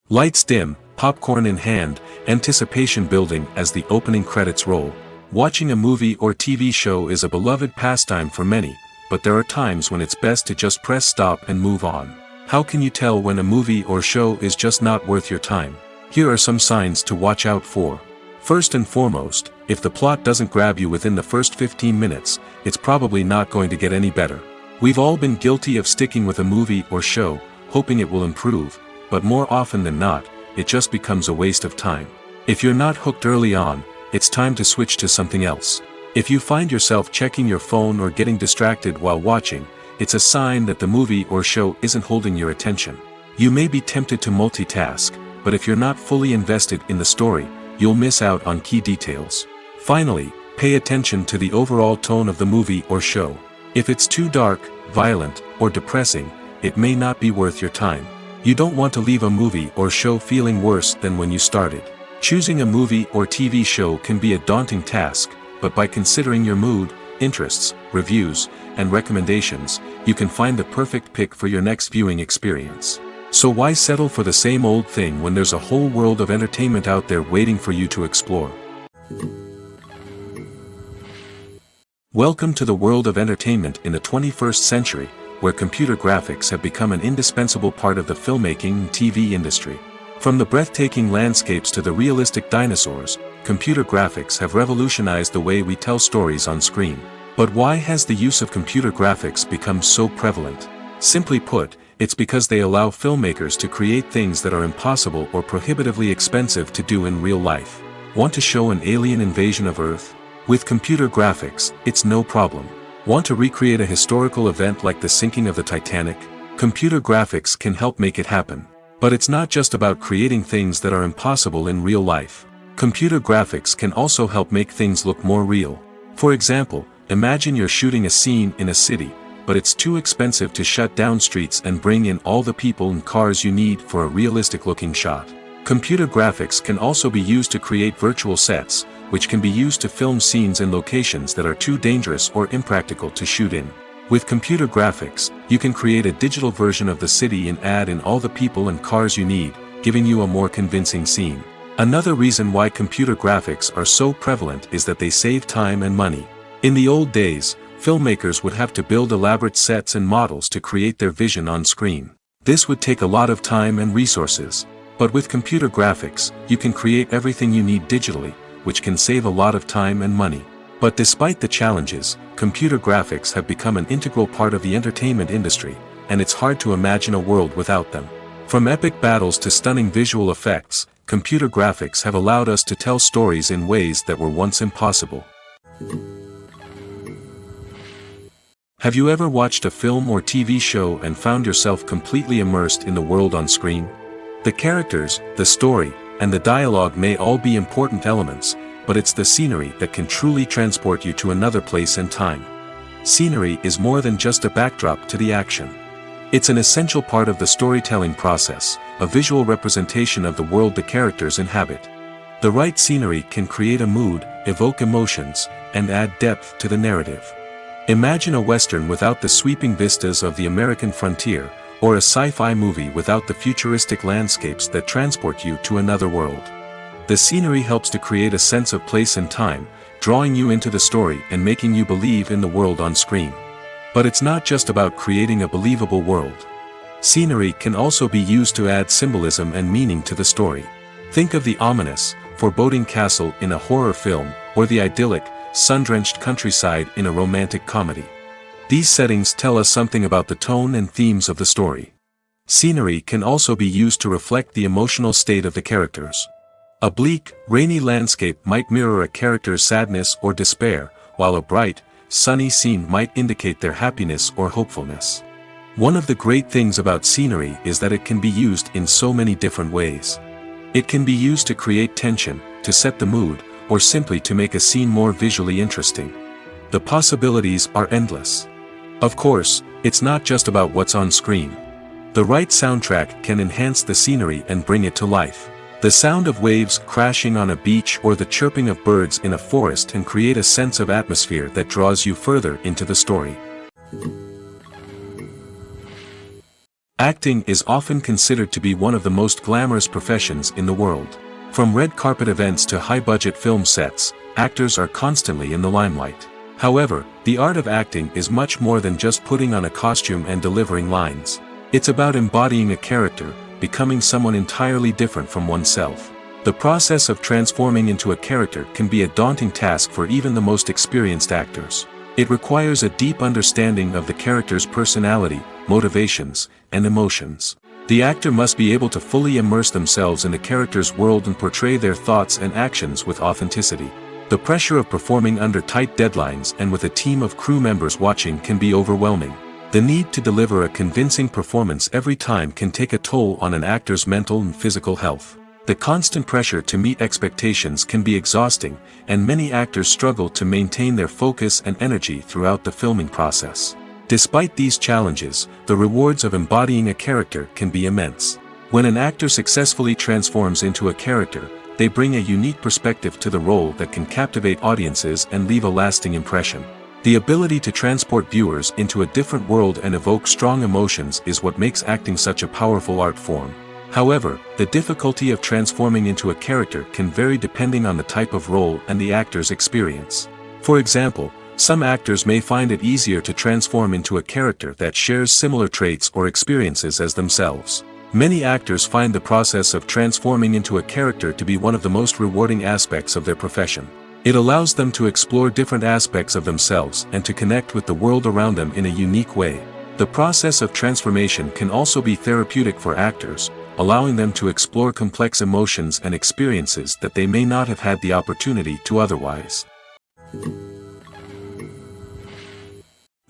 [SPEAKER 1] Lights dim, popcorn in hand, anticipation building as the opening credits roll. Watching a movie or TV show is a beloved pastime for many, but there are times when it's best to just press stop and move on. How can you tell when a movie or show is just not worth your time? Here are some signs to watch out for. First and foremost, if the plot doesn't grab you within the first 15 minutes, it's probably not going to get any better. We've all been guilty of sticking with a movie or show, hoping it will improve, but more often than not, it just becomes a waste of time. If you're not hooked early on, it's time to switch to something else. If you find yourself checking your phone or getting distracted while watching, it's a sign that the movie or show isn't holding your attention. You may be tempted to multitask, but if you're not fully invested in the story, you'll miss out on key details. Finally, pay attention to the overall tone of the movie or show. If it's too dark, violent, or depressing, it may not be worth your time. You don't want to leave a movie or show feeling worse than when you started. Choosing a movie or TV show can be a daunting task, but by considering your mood, interests, reviews, and recommendations, you can find the perfect pick for your next viewing experience. So why settle for the same old thing when there's a whole world of entertainment out there waiting for you to explore? Welcome to the world of entertainment in the 21st century, where computer graphics have become an indispensable part of the filmmaking and TV industry. From the breathtaking landscapes to the realistic dinosaurs, computer graphics have revolutionized the way we tell stories on screen. But why has the use of computer graphics become so prevalent? Simply put, it's because they allow filmmakers to create things that are impossible or prohibitively expensive to do in real life. Want to show an alien invasion of Earth? With computer graphics, it's no problem. Want to recreate a historical event like the sinking of the Titanic? Computer graphics can help make it happen. But it's not just about creating things that are impossible in real life. Computer graphics can also help make things look more real. For example, imagine you're shooting a scene in a city, but it's too expensive to shut down streets and bring in all the people and cars you need for a realistic-looking shot. Computer graphics can also be used to create virtual sets, which can be used to film scenes in locations that are too dangerous or impractical to shoot in. With computer graphics, you can create a digital version of the city and add in all the people and cars you need, giving you a more convincing scene. Another reason why computer graphics are so prevalent is that they save time and money. In the old days, filmmakers would have to build elaborate sets and models to create their vision on screen. This would take a lot of time and resources. But with computer graphics, you can create everything you need digitally, which can save a lot of time and money. But despite the challenges, computer graphics have become an integral part of the entertainment industry, and it's hard to imagine a world without them. From epic battles to stunning visual effects, computer graphics have allowed us to tell stories in ways that were once impossible. Have you ever watched a film or TV show and found yourself completely immersed in the world on screen? The characters, the story, and the dialogue may all be important elements, but it's the scenery that can truly transport you to another place and time. Scenery is more than just a backdrop to the action. It's an essential part of the storytelling process, a visual representation of the world the characters inhabit. The right scenery can create a mood, evoke emotions, and add depth to the narrative. Imagine a Western without the sweeping vistas of the American frontier, or a sci-fi movie without the futuristic landscapes that transport you to another world. The scenery helps to create a sense of place and time, drawing you into the story and making you believe in the world on screen. But it's not just about creating a believable world. Scenery can also be used to add symbolism and meaning to the story. Think of the ominous, foreboding castle in a horror film, or the idyllic, sun-drenched countryside in a romantic comedy. These settings tell us something about the tone and themes of the story. Scenery can also be used to reflect the emotional state of the characters. A bleak, rainy landscape might mirror a character's sadness or despair, while a bright, sunny scene might indicate their happiness or hopefulness. One of the great things about scenery is that it can be used in so many different ways. It can be used to create tension, to set the mood, or simply to make a scene more visually interesting. The possibilities are endless. Of course, it's not just about what's on screen. The right soundtrack can enhance the scenery and bring it to life. The sound of waves crashing on a beach or the chirping of birds in a forest can create a sense of atmosphere that draws you further into the story. Acting is often considered to be one of the most glamorous professions in the world. From red carpet events to high-budget film sets, actors are constantly in the limelight. However, the art of acting is much more than just putting on a costume and delivering lines. It's about embodying a character, becoming someone entirely different from oneself. The process of transforming into a character can be a daunting task for even the most experienced actors. It requires a deep understanding of the character's personality, motivations, and emotions. The actor must be able to fully immerse themselves in the character's world and portray their thoughts and actions with authenticity. The pressure of performing under tight deadlines and with a team of crew members watching can be overwhelming. The need to deliver a convincing performance every time can take a toll on an actor's mental and physical health. The constant pressure to meet expectations can be exhausting, and many actors struggle to maintain their focus and energy throughout the filming process. Despite these challenges, the rewards of embodying a character can be immense. When an actor successfully transforms into a character, they bring a unique perspective to the role that can captivate audiences and leave a lasting impression. The ability to transport viewers into a different world and evoke strong emotions is what makes acting such a powerful art form. However, the difficulty of transforming into a character can vary depending on the type of role and the actor's experience. For example, some actors may find it easier to transform into a character that shares similar traits or experiences as themselves. Many actors find the process of transforming into a character to be one of the most rewarding aspects of their profession. It allows them to explore different aspects of themselves and to connect with the world around them in a unique way. The process of transformation can also be therapeutic for actors, allowing them to explore complex emotions and experiences that they may not have had the opportunity to otherwise.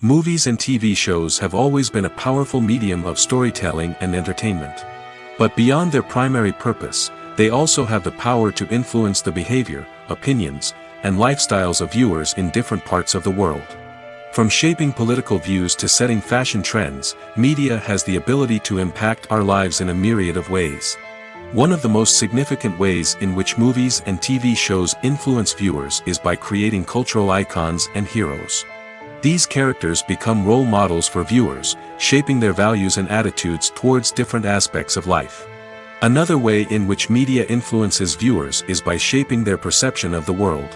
[SPEAKER 1] Movies and TV shows have always been a powerful medium of storytelling and entertainment. But beyond their primary purpose, they also have the power to influence the behavior, opinions, and lifestyles of viewers in different parts of the world. From shaping political views to setting fashion trends, media has the ability to impact our lives in a myriad of ways. One of the most significant ways in which movies and TV shows influence viewers is by creating cultural icons and heroes. These characters become role models for viewers, shaping their values and attitudes towards different aspects of life. Another way in which media influences viewers is by shaping their perception of the world.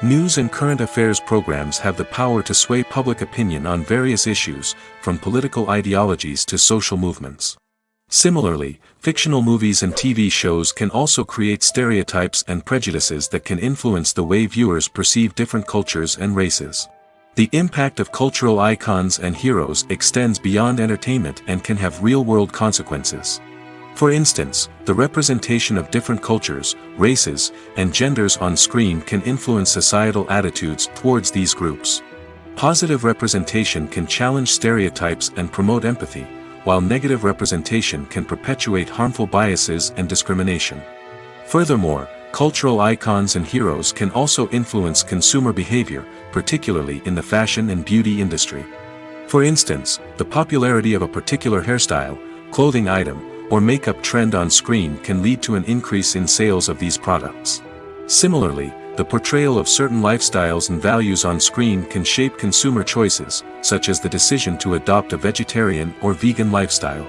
[SPEAKER 1] News and current affairs programs have the power to sway public opinion on various issues, from political ideologies to social movements. Similarly, fictional movies and TV shows can also create stereotypes and prejudices that can influence the way viewers perceive different cultures and races. The impact of cultural icons and heroes extends beyond entertainment and can have real-world consequences. For instance, the representation of different cultures, races, and genders on screen can influence societal attitudes towards these groups. Positive representation can challenge stereotypes and promote empathy, while negative representation can perpetuate harmful biases and discrimination. Furthermore, cultural icons and heroes can also influence consumer behavior, particularly in the fashion and beauty industry. For instance, the popularity of a particular hairstyle, clothing item, or makeup trend on screen can lead to an increase in sales of these products. Similarly, the portrayal of certain lifestyles and values on screen can shape consumer choices, such as the decision to adopt a vegetarian or vegan lifestyle.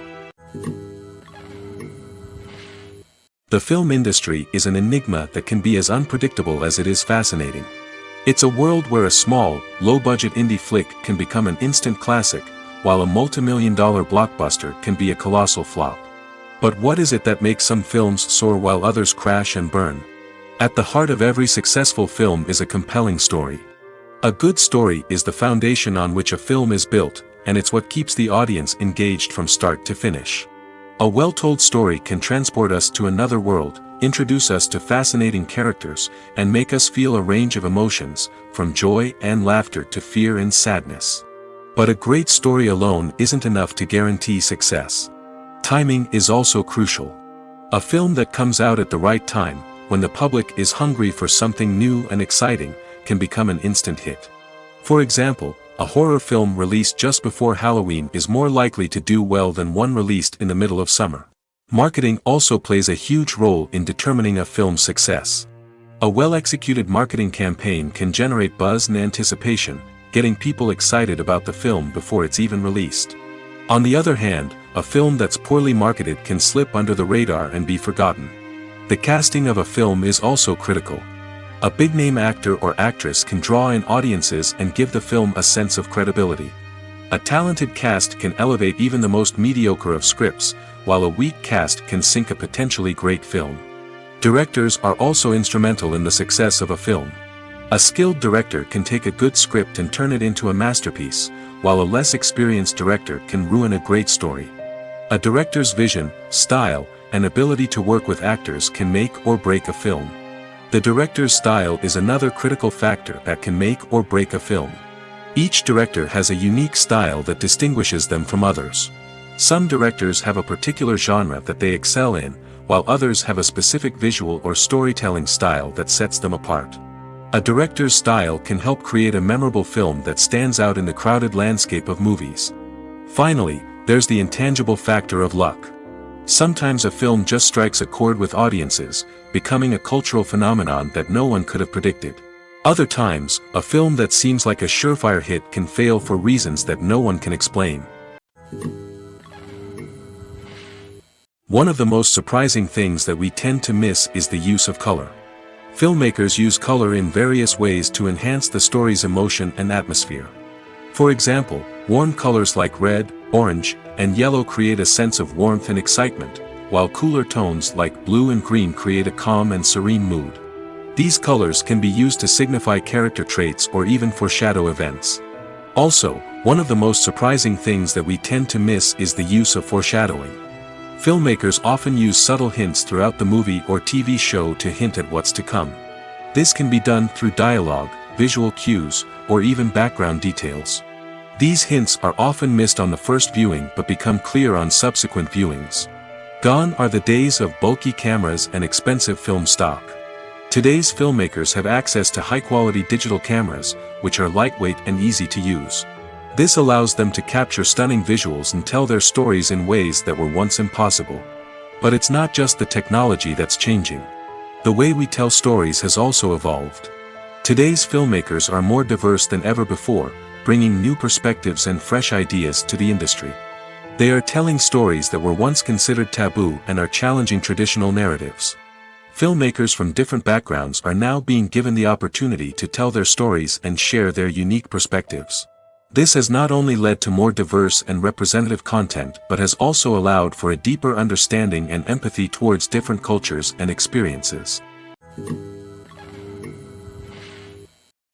[SPEAKER 1] The film industry is an enigma that can be as unpredictable as it is fascinating. It's a world where a small, low-budget indie flick can become an instant classic, while a multi-million-dollar blockbuster can be a colossal flop. But what is it that makes some films soar while others crash and burn? At the heart of every successful film is a compelling story. A good story is the foundation on which a film is built, and it's what keeps the audience engaged from start to finish. A well-told story can transport us to another world, introduce us to fascinating characters, and make us feel a range of emotions, from joy and laughter to fear and sadness. But a great story alone isn't enough to guarantee success. Timing is also crucial. A film that comes out at the right time, when the public is hungry for something new and exciting, can become an instant hit. For example, a horror film released just before Halloween is more likely to do well than one released in the middle of summer. Marketing also plays a huge role in determining a film's success. A well-executed marketing campaign can generate buzz and anticipation, getting people excited about the film before it's even released. On the other hand, a film that's poorly marketed can slip under the radar and be forgotten. The casting of a film is also critical. A big-name actor or actress can draw in audiences and give the film a sense of credibility. A talented cast can elevate even the most mediocre of scripts, while a weak cast can sink a potentially great film. Directors are also instrumental in the success of a film. A skilled director can take a good script and turn it into a masterpiece, while a less experienced director can ruin a great story. A director's vision, style, and ability to work with actors can make or break a film. The director's style is another critical factor that can make or break a film. Each director has a unique style that distinguishes them from others. Some directors have a particular genre that they excel in, while others have a specific visual or storytelling style that sets them apart. A director's style can help create a memorable film that stands out in the crowded landscape of movies. Finally, there's the intangible factor of luck. Sometimes a film just strikes a chord with audiences, becoming a cultural phenomenon that no one could have predicted. Other times, a film that seems like a surefire hit can fail for reasons that no one can explain. One of the most surprising things that we tend to miss is the use of color. Filmmakers use color in various ways to enhance the story's emotion and atmosphere. For example, warm colors like red, orange, and yellow create a sense of warmth and excitement, while cooler tones like blue and green create a calm and serene mood. These colors can be used to signify character traits or even foreshadow events. Also, one of the most surprising things that we tend to miss is the use of foreshadowing. Filmmakers often use subtle hints throughout the movie or TV show to hint at what's to come. This can be done through dialogue, visual cues, or even background details. These hints are often missed on the first viewing but become clear on subsequent viewings. Gone are the days of bulky cameras and expensive film stock. Today's filmmakers have access to high-quality digital cameras, which are lightweight and easy to use. This allows them to capture stunning visuals and tell their stories in ways that were once impossible. But it's not just the technology that's changing. The way we tell stories has also evolved. Today's filmmakers are more diverse than ever before, bringing new perspectives and fresh ideas to the industry. They are telling stories that were once considered taboo and are challenging traditional narratives. Filmmakers from different backgrounds are now being given the opportunity to tell their stories and share their unique perspectives. This has not only led to more diverse and representative content but has also allowed for a deeper understanding and empathy towards different cultures and experiences.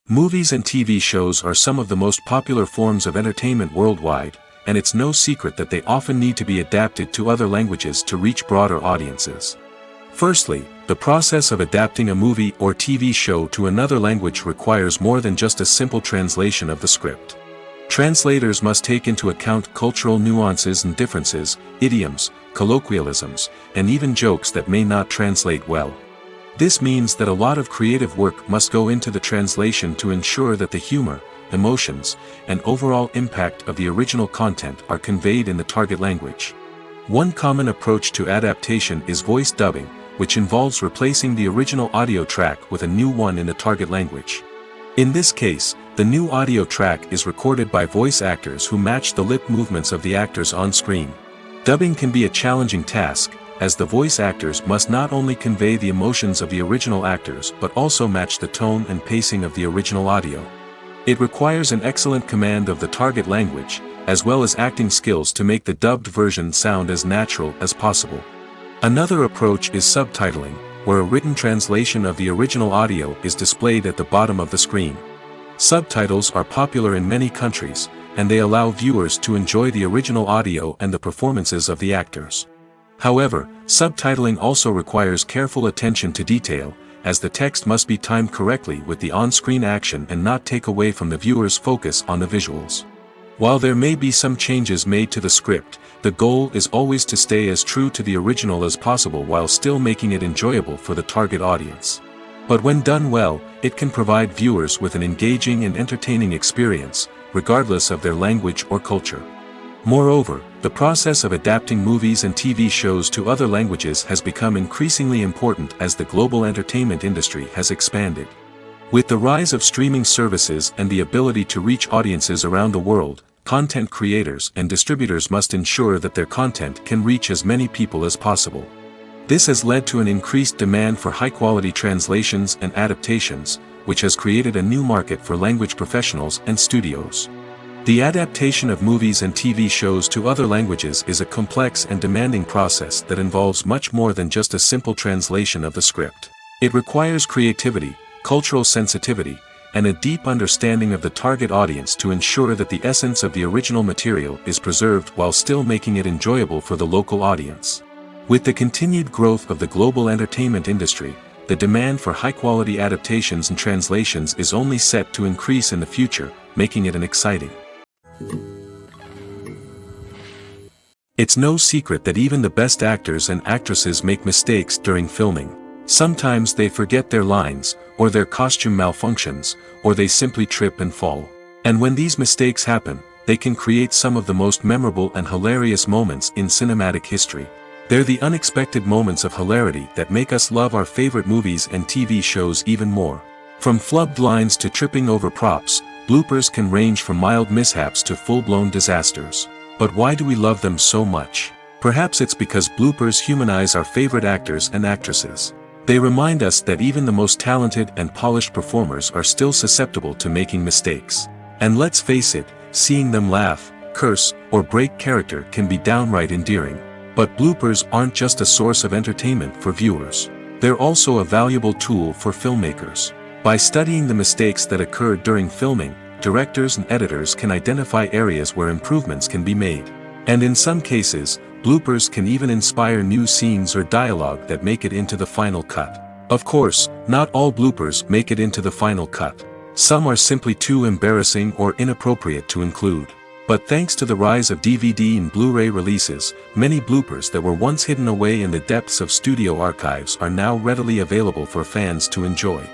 [SPEAKER 1] Movies and TV shows are some of the most popular forms of entertainment worldwide, and it's no secret that they often need to be adapted to other languages to reach broader audiences. Firstly, the process of adapting a movie or TV show to another language requires more than just a simple translation of the script. Translators must take into account cultural nuances and differences, idioms, colloquialisms, and even jokes that may not translate well. This means that a lot of creative work must go into the translation to ensure that the humor, emotions, and overall impact of the original content are conveyed in the target language. One common approach to adaptation is voice dubbing, which involves replacing the original audio track with a new one in the target language. In this case, the new audio track is recorded by voice actors who match the lip movements of the actors on screen. Dubbing can be a challenging task, as the voice actors must not only convey the emotions of the original actors but also match the tone and pacing of the original audio. It requires an excellent command of the target language, as well as acting skills to make the dubbed version sound as natural as possible. Another approach is subtitling, where a written translation of the original audio is displayed at the bottom of the screen. Subtitles are popular in many countries, and they allow viewers to enjoy the original audio and the performances of the actors. However, subtitling also requires careful attention to detail, as the text must be timed correctly with the on-screen action and not take away from the viewer's focus on the visuals. While there may be some changes made to the script, the goal is always to stay as true to the original as possible while still making it enjoyable for the target audience. But when done well, it can provide viewers with an engaging and entertaining experience, regardless of their language or culture. Moreover, the process of adapting movies and TV shows to other languages has become increasingly important as the global entertainment industry has expanded. With the rise of streaming services and the ability to reach audiences around the world, content creators and distributors must ensure that their content can reach as many people as possible. This has led to an increased demand for high-quality translations and adaptations, which has created a new market for language professionals and studios. The adaptation of movies and TV shows to other languages is a complex and demanding process that involves much more than just a simple translation of the script. It requires creativity, cultural sensitivity, and a deep understanding of the target audience to ensure that the essence of the original material is preserved while still making it enjoyable for the local audience. With the continued growth of the global entertainment industry, the demand for high-quality adaptations and translations is only set to increase in the future, making it an exciting. It's no secret that even the best actors and actresses make mistakes during filming. Sometimes they forget their lines, or their costume malfunctions, or they simply trip and fall. And when these mistakes happen, they can create some of the most memorable and hilarious moments in cinematic history. They're the unexpected moments of hilarity that make us love our favorite movies and TV shows even more. From flubbed lines to tripping over props, bloopers can range from mild mishaps to full-blown disasters. But why do we love them so much? Perhaps it's because bloopers humanize our favorite actors and actresses. They remind us that even the most talented and polished performers are still susceptible to making mistakes. And let's face it, seeing them laugh, curse, or break character can be downright endearing. But bloopers aren't just a source of entertainment for viewers. They're also a valuable tool for filmmakers. By studying the mistakes that occurred during filming, directors and editors can identify areas where improvements can be made. And in some cases, bloopers can even inspire new scenes or dialogue that make it into the final cut. Of course, not all bloopers make it into the final cut. Some are simply too embarrassing or inappropriate to include. But thanks to the rise of DVD and Blu-ray releases, many bloopers that were once hidden away in the depths of studio archives are now readily available for fans to enjoy.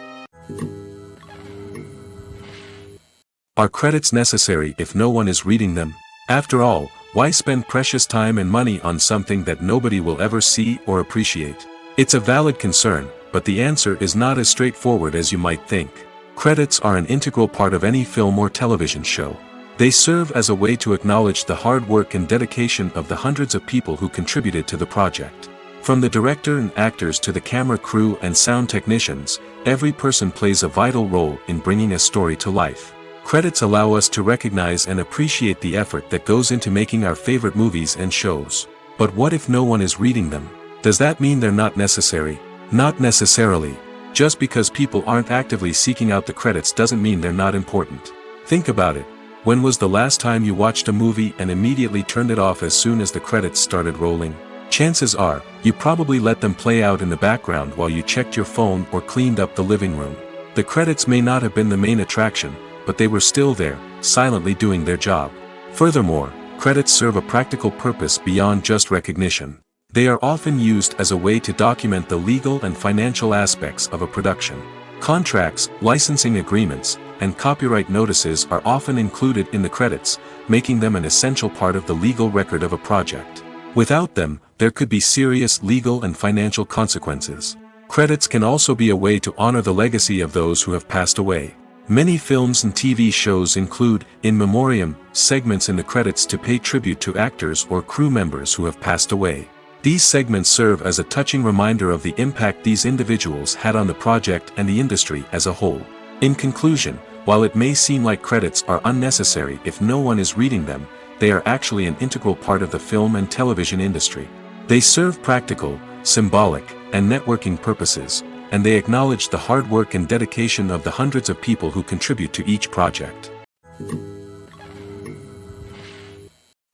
[SPEAKER 1] Are credits necessary if no one is reading them? After all, why spend precious time and money on something that nobody will ever see or appreciate? It's a valid concern, but the answer is not as straightforward as you might think. Credits are an integral part of any film or television show. They serve as a way to acknowledge the hard work and dedication of the hundreds of people who contributed to the project. From the director and actors to the camera crew and sound technicians, every person plays a vital role in bringing a story to life. Credits allow us to recognize and appreciate the effort that goes into making our favorite movies and shows. But what if no one is reading them? Does that mean they're not necessary? Not necessarily. Just because people aren't actively seeking out the credits doesn't mean they're not important. Think about it. When was the last time you watched a movie and immediately turned it off as soon as the credits started rolling? Chances are, you probably let them play out in the background while you checked your phone or cleaned up the living room. The credits may not have been the main attraction, but they were still there, silently doing their job. Furthermore, credits serve a practical purpose beyond just recognition. They are often used as a way to document the legal and financial aspects of a production. Contracts, licensing agreements, and copyright notices are often included in the credits, making them an essential part of the legal record of a project. Without them, there could be serious legal and financial consequences. Credits can also be a way to honor the legacy of those who have passed away. Many films and TV shows include, in memoriam, segments in the credits to pay tribute to actors or crew members who have passed away. These segments serve as a touching reminder of the impact these individuals had on the project and the industry as a whole. In conclusion, while it may seem like credits are unnecessary if no one is reading them, they are actually an integral part of the film and television industry. They serve practical, symbolic, and networking purposes, and they acknowledge the hard work and dedication of the hundreds of people who contribute to each project.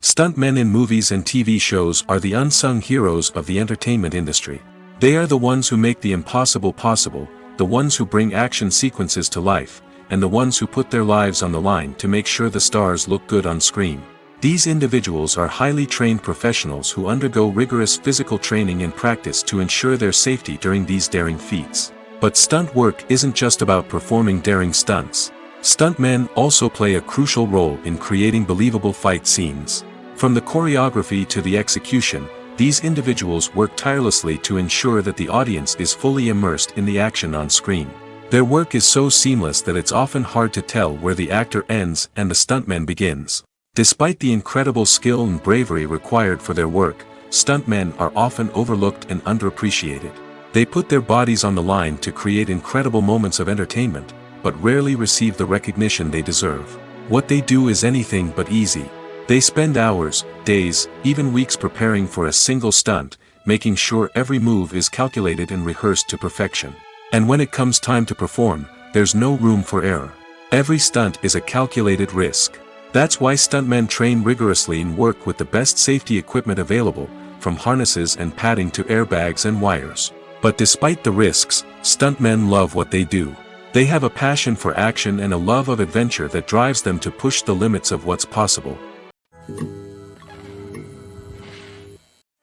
[SPEAKER 1] Stuntmen in movies and TV shows are the unsung heroes of the entertainment industry. They are the ones who make the impossible possible, the ones who bring action sequences to life, and the ones who put their lives on the line to make sure the stars look good on screen. These individuals are highly trained professionals who undergo rigorous physical training and practice to ensure their safety during these daring feats. But stunt work isn't just about performing daring stunts. Stuntmen also play a crucial role in creating believable fight scenes. From the choreography to the execution, these individuals work tirelessly to ensure that the audience is fully immersed in the action on screen. Their work is so seamless that it's often hard to tell where the actor ends and the stuntman begins. Despite the incredible skill and bravery required for their work, stuntmen are often overlooked and underappreciated. They put their bodies on the line to create incredible moments of entertainment, but rarely receive the recognition they deserve. What they do is anything but easy. They spend hours, days, even weeks preparing for a single stunt, making sure every move is calculated and rehearsed to perfection. And when it comes time to perform, there's no room for error. Every stunt is a calculated risk. That's why stuntmen train rigorously and work with the best safety equipment available, from harnesses and padding to airbags and wires. But despite the risks, stuntmen love what they do. They have a passion for action and a love of adventure that drives them to push the limits of what's possible.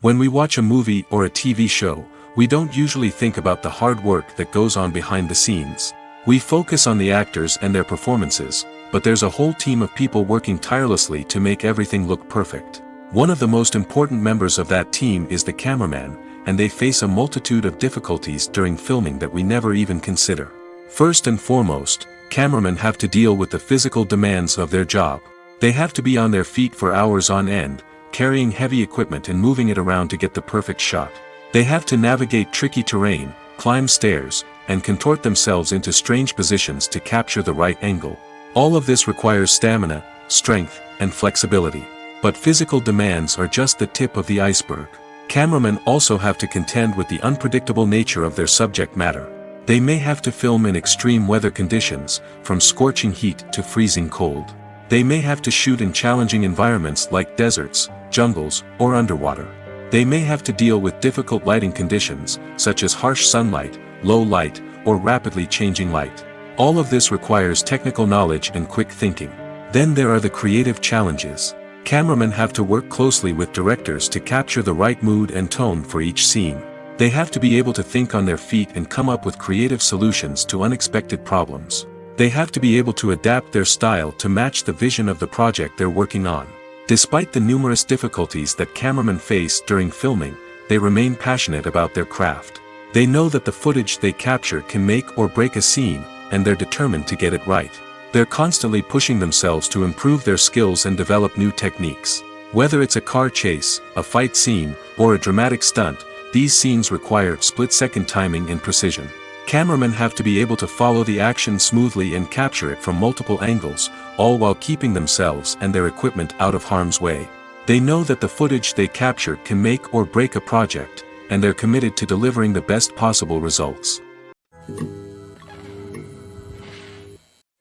[SPEAKER 1] When we watch a movie or a TV show, we don't usually think about the hard work that goes on behind the scenes. We focus on the actors and their performances, but there's a whole team of people working tirelessly to make everything look perfect. One of the most important members of that team is the cameraman, and they face a multitude of difficulties during filming that we never even consider. First and foremost, cameramen have to deal with the physical demands of their job. They have to be on their feet for hours on end, carrying heavy equipment and moving it around to get the perfect shot. They have to navigate tricky terrain, climb stairs, and contort themselves into strange positions to capture the right angle. All of this requires stamina, strength, and flexibility. But physical demands are just the tip of the iceberg. Cameramen also have to contend with the unpredictable nature of their subject matter. They may have to film in extreme weather conditions, from scorching heat to freezing cold. They may have to shoot in challenging environments like deserts, jungles, or underwater. They may have to deal with difficult lighting conditions, such as harsh sunlight, low light, or rapidly changing light. All of this requires technical knowledge and quick thinking. Then there are the creative challenges. Cameramen have to work closely with directors to capture the right mood and tone for each scene. They have to be able to think on their feet and come up with creative solutions to unexpected problems. They have to be able to adapt their style to match the vision of the project they're working on. Despite the numerous difficulties that cameramen face during filming, they remain passionate about their craft. They know that the footage they capture can make or break a scene, and they're determined to get it right. They're constantly pushing themselves to improve their skills and develop new techniques. Whether it's a car chase, a fight scene, or a dramatic stunt, these scenes require split-second timing and precision. Cameramen have to be able to follow the action smoothly and capture it from multiple angles, all while keeping themselves and their equipment out of harm's way. They know that the footage they capture can make or break a project, and they're committed to delivering the best possible results.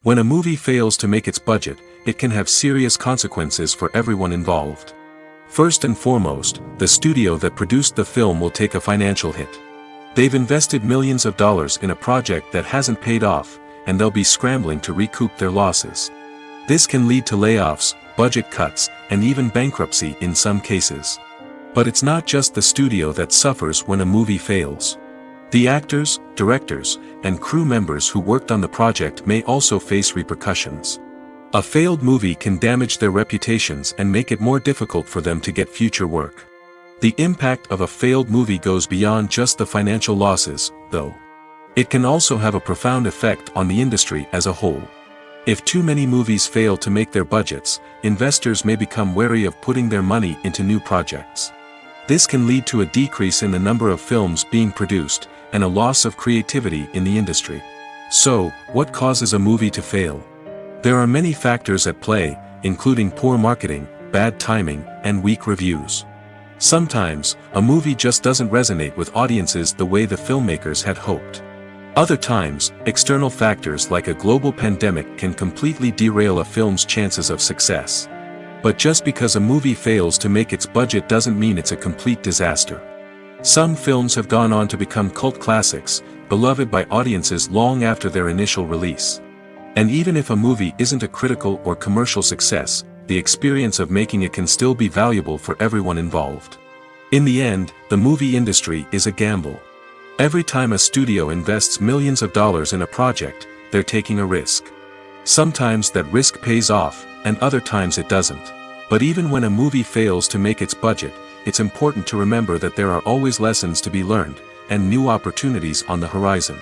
[SPEAKER 1] When a movie fails to make its budget, it can have serious consequences for everyone involved. First and foremost, the studio that produced the film will take a financial hit. They've invested millions of dollars in a project that hasn't paid off, and they'll be scrambling to recoup their losses. This can lead to layoffs, budget cuts, and even bankruptcy in some cases. But it's not just the studio that suffers when a movie fails. The actors, directors, and crew members who worked on the project may also face repercussions. A failed movie can damage their reputations and make it more difficult for them to get future work. The impact of a failed movie goes beyond just the financial losses, though. It can also have a profound effect on the industry as a whole. If too many movies fail to make their budgets, investors may become wary of putting their money into new projects. This can lead to a decrease in the number of films being produced, and a loss of creativity in the industry. So, what causes a movie to fail? There are many factors at play, including poor marketing, bad timing, and weak reviews. Sometimes, a movie just doesn't resonate with audiences the way the filmmakers had hoped. Other times, external factors like a global pandemic can completely derail a film's chances of success. But just because a movie fails to make its budget doesn't mean it's a complete disaster. Some films have gone on to become cult classics, beloved by audiences long after their initial release. And even if a movie isn't a critical or commercial success, the experience of making it can still be valuable for everyone involved. In the end, the movie industry is a gamble. Every time a studio invests millions of dollars in a project, they're taking a risk. Sometimes that risk pays off, and other times it doesn't. But even when a movie fails to make its budget, it's important to remember that there are always lessons to be learned, and new opportunities on the horizon.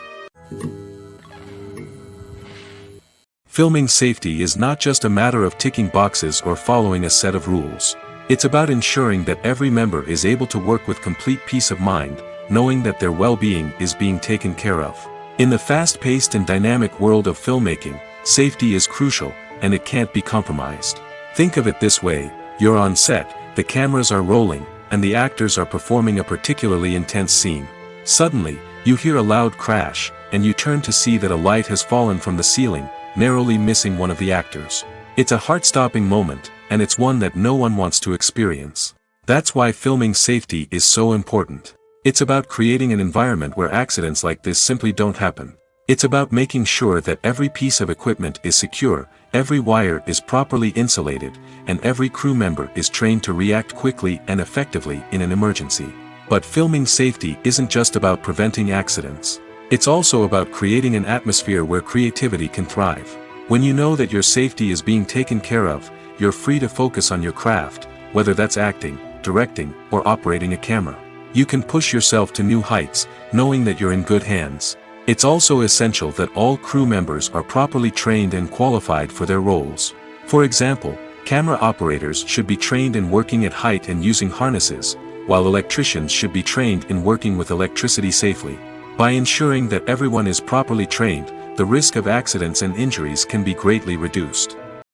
[SPEAKER 1] Filming safety is not just a matter of ticking boxes or following a set of rules. It's about ensuring that every member is able to work with complete peace of mind, knowing that their well-being is being taken care of. In the fast-paced and dynamic world of filmmaking, safety is crucial, and it can't be compromised. Think of it this way: you're on set, the cameras are rolling, and the actors are performing a particularly intense scene. Suddenly, you hear a loud crash, and you turn to see that a light has fallen from the ceiling, narrowly missing one of the actors. It's a heart-stopping moment, and it's one that no one wants to experience. That's why filming safety is so important. It's about creating an environment where accidents like this simply don't happen. It's about making sure that every piece of equipment is secure, every wire is properly insulated, and every crew member is trained to react quickly and effectively in an emergency. But filming safety isn't just about preventing accidents. It's also about creating an atmosphere where creativity can thrive. When you know that your safety is being taken care of, you're free to focus on your craft, whether that's acting, directing, or operating a camera. You can push yourself to new heights, knowing that you're in good hands. It's also essential that all crew members are properly trained and qualified for their roles. For example, camera operators should be trained in working at height and using harnesses, while electricians should be trained in working with electricity safely. By ensuring that everyone is properly trained, the risk of accidents and injuries can be greatly reduced.